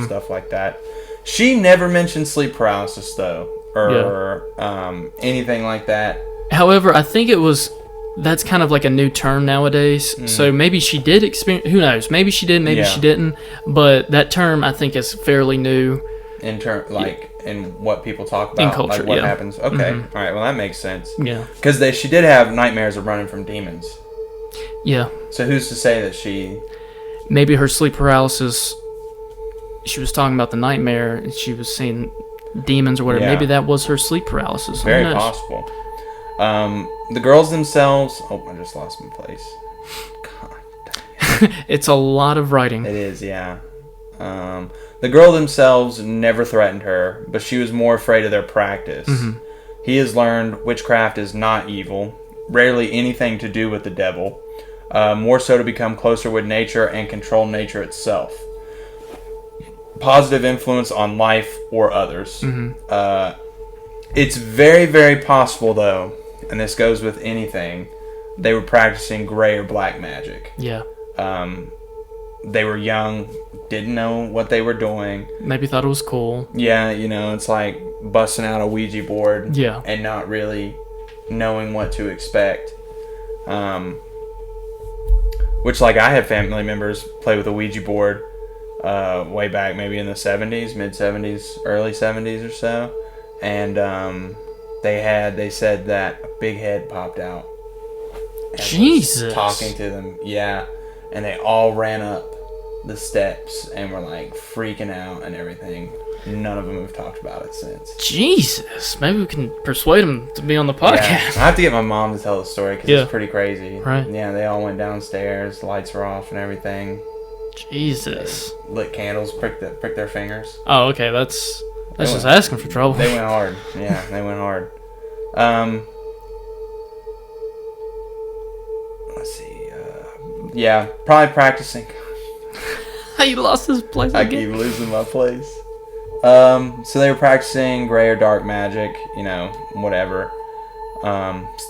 stuff like that. She never mentioned sleep paralysis though, or anything like that. However, I think that's kind of like a new term nowadays. So maybe she did experience, who knows, maybe she did, maybe she didn't, but that term I think is fairly new. In what people talk about, in culture, like what happens. Okay, all right, well that makes sense. Yeah. Because she did have nightmares of running from demons. Yeah. So who's to say that she... Maybe her sleep paralysis, she was talking about the nightmare, and she was seeing demons or whatever. Yeah. Maybe that was her sleep paralysis. Very possible. The girls themselves... Oh, I just lost my place. God dang it. It's a lot of writing. It is, yeah. The girl themselves never threatened her, but she was more afraid of their practice. He has learned witchcraft is not evil, rarely anything to do with the devil, more so to become closer with nature and control nature itself. Positive influence on life or others. It's very, very possible, though, and this goes with anything, they were practicing gray or black magic. Yeah. They were young, didn't know what they were doing. Maybe thought it was cool. Yeah, it's like busting out a Ouija board and not really knowing what to expect. Which, like, I have family members play with a Ouija board way back maybe in the 70s, mid-70s, early 70s or so. And they said that a big head popped out. And Jesus. was talking to them, yeah. And they all ran up the steps and were like freaking out and everything. None of them have talked about it since. Jesus. Maybe we can persuade them to be on the podcast. Yeah. I have to get my mom to tell the story because it's pretty crazy. Right. Yeah, they all went downstairs, lights were off and everything. Jesus. They lit candles, prick their fingers. Oh, okay. That's just asking for trouble. They went hard. Yeah, they went hard. Let's see. Yeah, probably practicing. You lost this place I again. keep losing my place. So they were practicing gray or dark magic, whatever.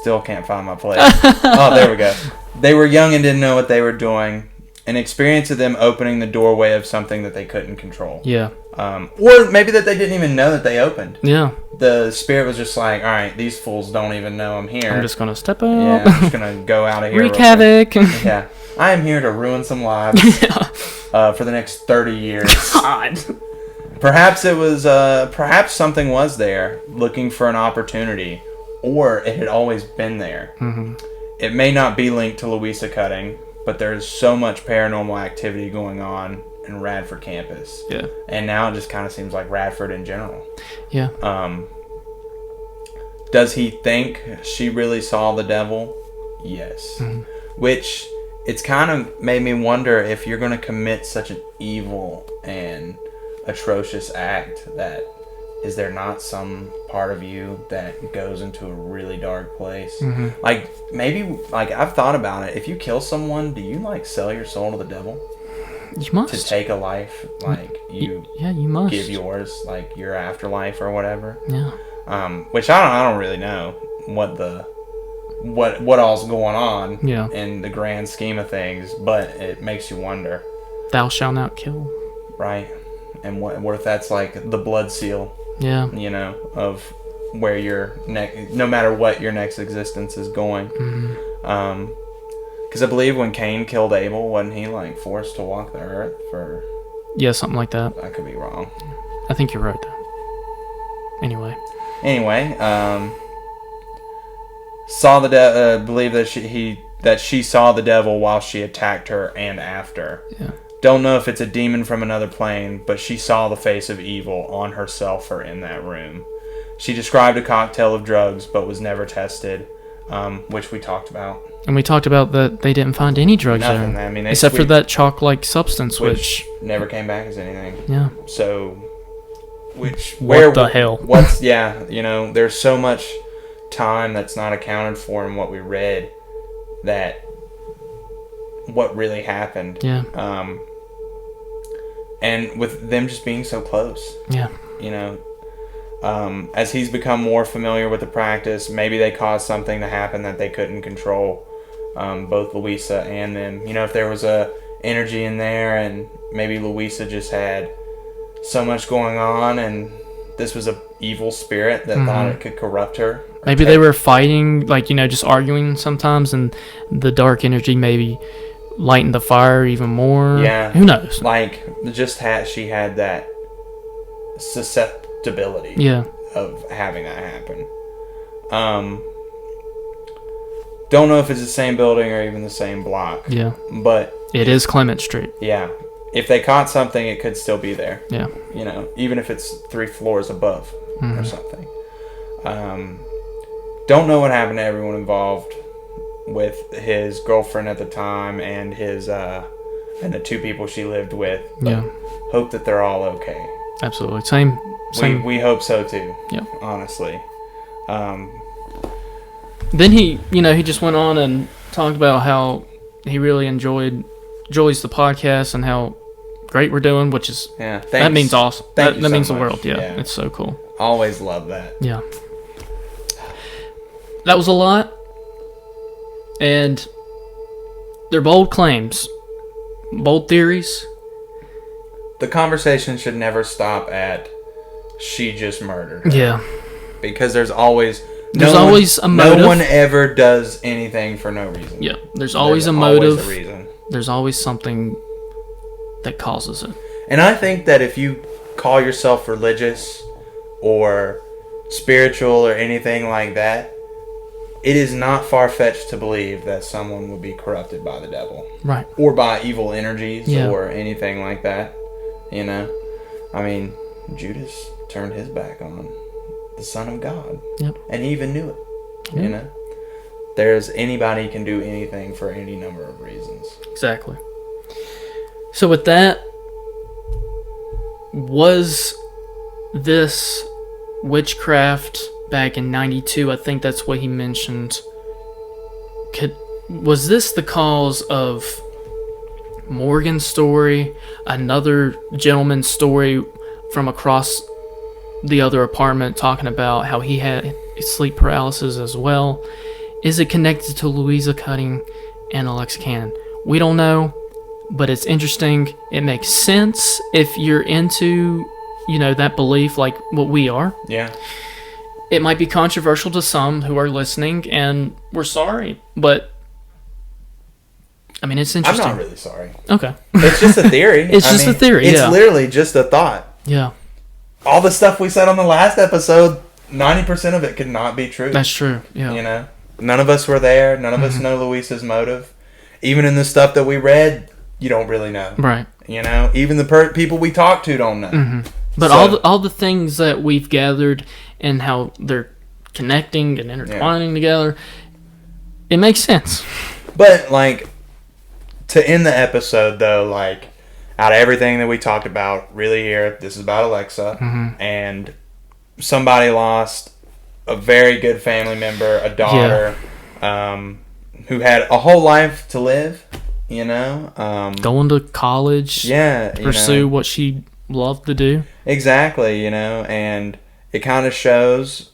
Still can't find my place. Oh, there we go. They were young and didn't know what they were doing. An experience of them opening the doorway of something that they couldn't control. Yeah. Or maybe that they didn't even know that they opened. Yeah. The spirit was just like, all right, these fools don't even know I'm here. I'm just going to step out. Yeah, I'm just going to go out of here. Wreak havoc. Yeah. I am here to ruin some lives for the next 30 years. God. Perhaps it was, perhaps something was there looking for an opportunity, or it had always been there. It may not be linked to Luisa Cutting, but there's so much paranormal activity going on in Radford campus. Yeah. And now it just kind of seems like Radford in general. Yeah. Does he think she really saw the devil? Yes. Which, it's kind of made me wonder if you're going to commit such an evil and atrocious act, that is there not some part of you that goes into a really dark place? Like, maybe, like, I've thought about it. If you kill someone, do you, like, sell your soul to the devil? You must. To take a life, like, you must give yours, like, your afterlife or whatever? Yeah. Which I don't really know what all's going on Yeah. in the grand scheme of things, but it makes you wonder, Thou shalt not kill. right? And what if that's like the blood seal, Yeah. you know, of where your no matter what your next existence is going. Because I believe when Cain killed Abel, wasn't he like forced to walk the earth for? Yeah, something like that. I could be wrong. I think you're right though. Anyway, saw the believe that she saw the devil while she attacked her and after. Yeah. Don't know if it's a demon from another plane, but she saw the face of evil on herself or in that room. She described a cocktail of drugs, but was never tested, which we talked about. and we talked about that they didn't find any drugs Nothing. there, I mean, except for that chalk-like substance, which never came back as anything. yeah. So, What the hell? There's so much time that's not accounted for in what we read, that what really happened. Yeah. And with them just being so close, Yeah. you know, as he's become more familiar with the practice, maybe they caused something to happen that they couldn't control, both Luisa and them. You know, if there was a energy in there, and maybe Luisa just had so much going on, and this was a evil spirit that thought it could corrupt her. Maybe they were fighting, like, just arguing sometimes, and the dark energy maybe lightened the fire even more. Yeah. Who knows? Like, she had that susceptibility Yeah. of having that happen. Don't know if it's the same building or even the same block. Yeah. But It is Clement Street. yeah, if they caught something, it could still be there. Yeah. You know, even if it's 3 floors above or something. Don't know what happened to everyone involved with his girlfriend at the time and his and the 2 people she lived with. But Yeah. hope that they're all okay. Absolutely. Same. We hope so too. Yeah. Honestly. Then he just went on and talked about how he really enjoys the podcast and how great we're doing, which is Yeah. Thanks. that means awesome. Thank you That so means the much. world. Yeah, Yeah. it's so cool. Always love that. Yeah. That was a lot. And they're bold claims, bold theories. The conversation should never stop at she just murdered her. Yeah. Because there's always a motive. No one ever does anything for no reason. Yeah. There's always a motive. Always a reason. There's always something that causes it. And I think that if you call yourself religious or spiritual or anything like that, it is not far-fetched to believe that someone would be corrupted by the devil. Right. Or by evil energies Yeah. or anything like that. You know? I mean, Judas turned his back on the Son of God. Yep. And he even knew it. Yeah. You know? Anybody can do anything for any number of reasons. Exactly. So with that, was this witchcraft back in 92? I think that's what he mentioned. Was this the cause of Morgan's story, another gentleman's story from across the other apartment talking about how he had sleep paralysis as well? Is it connected to Luisa Cutting and Alexa Cannon? We don't know, but it's interesting. It makes sense if you're into, that belief like what we are. Yeah. It might be controversial to some who are listening, and we're sorry, but I mean, it's I'm interesting. not really sorry. Okay. It's just a theory. It's just a theory, It's yeah. literally just a thought. Yeah, All the stuff we said on the last episode, 90% of it could not be true. that's true. Yeah. You know? None of us were there. None of us know Luisa's motive. Even in the stuff that we read, you don't really know. Right. You know? Even the people we talk to don't know. But So- all the things that we've gathered and how they're connecting and intertwining together, it makes sense. But, like, to end the episode, though, like, out of everything that we talked about, really here, this is about Alexa, and somebody lost a very good family member, a daughter, who had a whole life to live, you know? Going to college, Yeah. pursue what she loved to do. Exactly, you know, and it kind of shows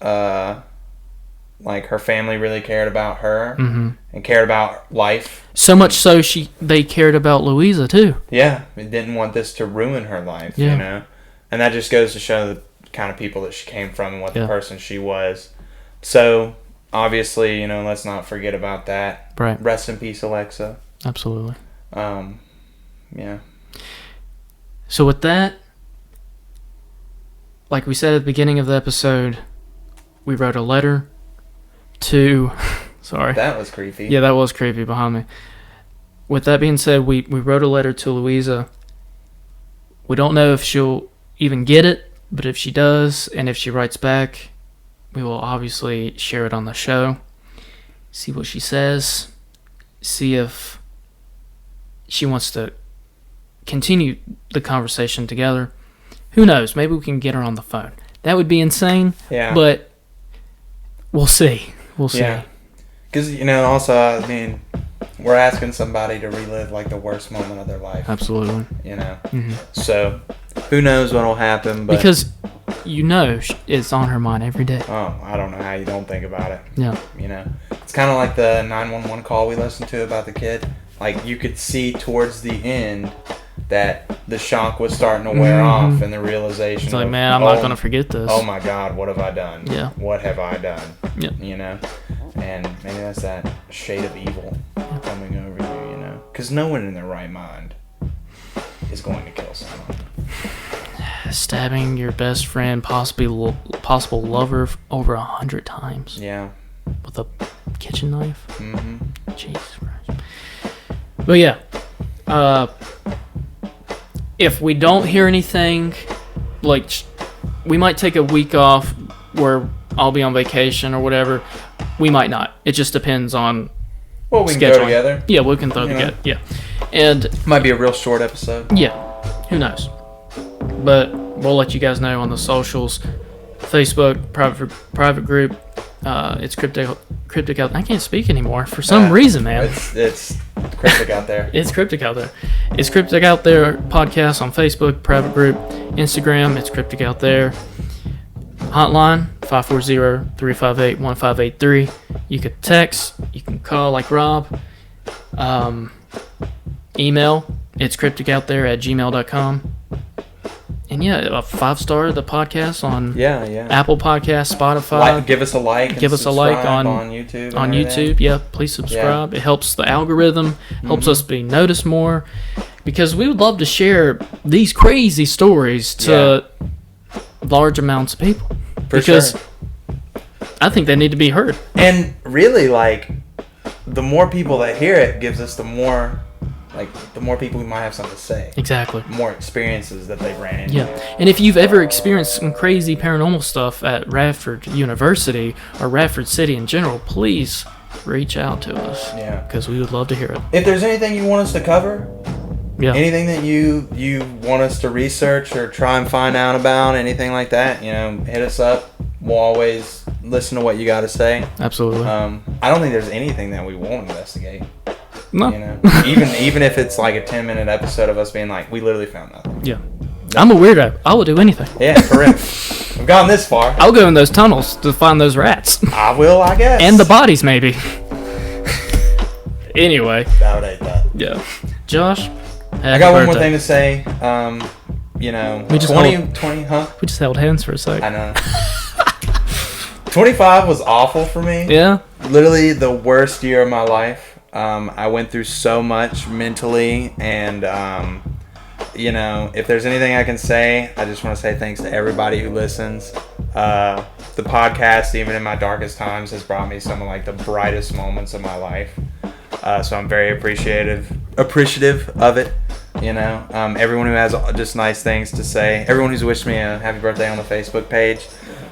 like her family really cared about her and cared about life. So much so they cared about Luisa too. Yeah, they didn't want this to ruin her life, you know? And that just goes to show the kind of people that she came from and what the person she was. So, obviously, you know, let's not forget about that. Right. Rest in peace, Alexa. Absolutely. Yeah. So with that, like we said at the beginning of the episode, we wrote a letter to... Sorry. That was creepy. Yeah, that was creepy behind me. With that being said, we wrote a letter to Luisa. We don't know if she'll even get it, but if she does, and if she writes back, we will obviously share it on the show. See what she says. See if she wants to continue the conversation together. Who knows? Maybe we can get her on the phone. That would be insane. Yeah. But we'll see. We'll see. Yeah. Because, you know, also, I mean, we're asking somebody to relive, like, the worst moment of their life. Absolutely. You know? So, who knows what will happen, but... Because, you know, it's on her mind every day. Oh, I don't know how you don't think about it. Yeah. You know? It's kind of like the 911 call we listened to about the kid. Like, you could see towards the end that the shock was starting to wear off and the realization It's like, man, I'm not going to forget this. Oh, my God, what have I done? Yeah. What have I done? Yeah. You know? And maybe that's that shade of evil coming over you, you know? Because no one in their right mind is going to kill someone. Stabbing your best friend, possible lover, over 100 times. Yeah. With a kitchen knife. Mm-hmm. Jesus Christ. But yeah, if we don't hear anything, like, we might take a week off where I'll be on vacation or whatever. We might not. It just depends on Well, we can scheduling. go together. Yeah, we can throw together. Yeah. And might be a real short episode. yeah, who knows? But we'll let you guys know on the socials. Facebook, private group. It's Cryptic Out. I can't speak anymore for some reason, man. It's Cryptic Out There. It's Cryptic Out There. It's Cryptic Out There podcast on Facebook, private group, Instagram. It's Cryptic Out There. Hotline 540-358-1583. You could text. You can call like Rob. Email. It's crypticoutThere@gmail.com. And yeah, a 5-star the podcast on Apple Podcasts, Spotify. Give us a like. Give us a like on YouTube. On YouTube, yeah. Please subscribe. Yeah. It helps the algorithm. Helps us be noticed more. Because we would love to share these crazy stories to large amounts of people. Because I think they need to be heard. And really, like, the more people that hear it gives us the more people we might have something to say. Exactly. More experiences that they've ran into. Yeah. And if you've ever experienced some crazy paranormal stuff at Radford University or Radford City in general, please reach out to us. Yeah. Because we would love to hear it. If there's anything you want us to cover, anything that you want us to research or try and find out about, anything like that, you know, hit us up. We'll always listen to what you got to say. Absolutely. I don't think there's anything that we won't investigate. No. You know, even if it's like a 10-minute episode of us being like, we literally found nothing. Yeah. I'm a weirdo. I will do anything. Yeah, for real. We've gone this far. I'll go in those tunnels to find those rats. I will, I guess. And the bodies, maybe. Anyway. Validate that. Yeah. Josh, I got one more thing to say. You know, we just 20, huh? We just held hands for a sec. I know. 25 was awful for me. Yeah. Literally the worst year of my life. I went through so much mentally, and you know, if there's anything I can say, I just want to say thanks to everybody who listens. The podcast, even in my darkest times, has brought me some of like the brightest moments of my life. So I'm very appreciative of it. You know, everyone who has just nice things to say, everyone who's wished me a happy birthday on the Facebook page.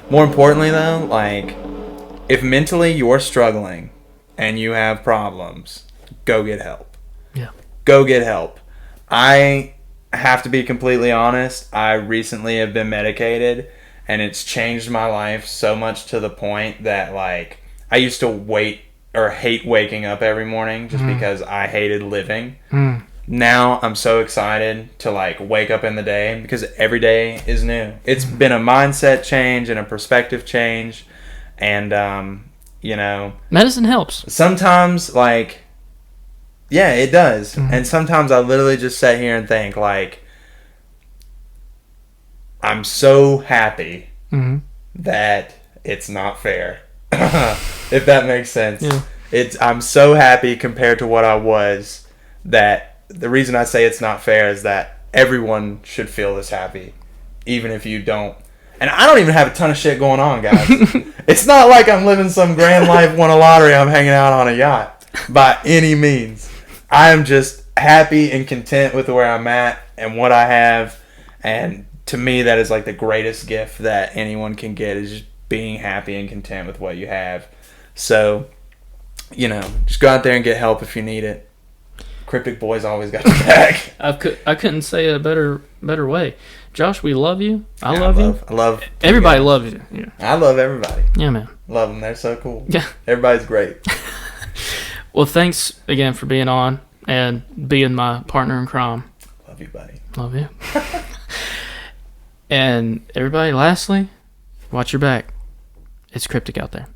More importantly, though, like, if mentally you're struggling and you have problems, go get help. Yeah. Go get help. I have to be completely honest. I recently have been medicated, and it's changed my life so much to the point that, like, I used to hate waking up every morning just because I hated living. Now I'm so excited to, like, wake up in the day because every day is new. It's been a mindset change and a perspective change, and you know. Medicine helps. Sometimes, like, yeah, it does. And sometimes I literally just sit here and think, like, I'm so happy that it's not fair. If that makes sense. Yeah. I'm so happy compared to what I was, that the reason I say it's not fair is that everyone should feel this happy, even if you don't. And I don't even have a ton of shit going on, guys. It's not like I'm living some grand life, won a lottery, I'm hanging out on a yacht by any means. I am just happy and content with where I'm at and what I have. And to me, that is like the greatest gift that anyone can get, is just being happy and content with what you have. So, you know, just go out there and get help if you need it. Cryptic Boys always got your back. I couldn't say it a better way. Josh, we love you. I love you. I love everybody. Loves you. Yeah. I love everybody. Yeah, man. Love them. They're so cool. Yeah. Everybody's great. Well, thanks again for being on and being my partner in crime. Love you, buddy. Love you. And everybody, lastly, watch your back. It's cryptic out there.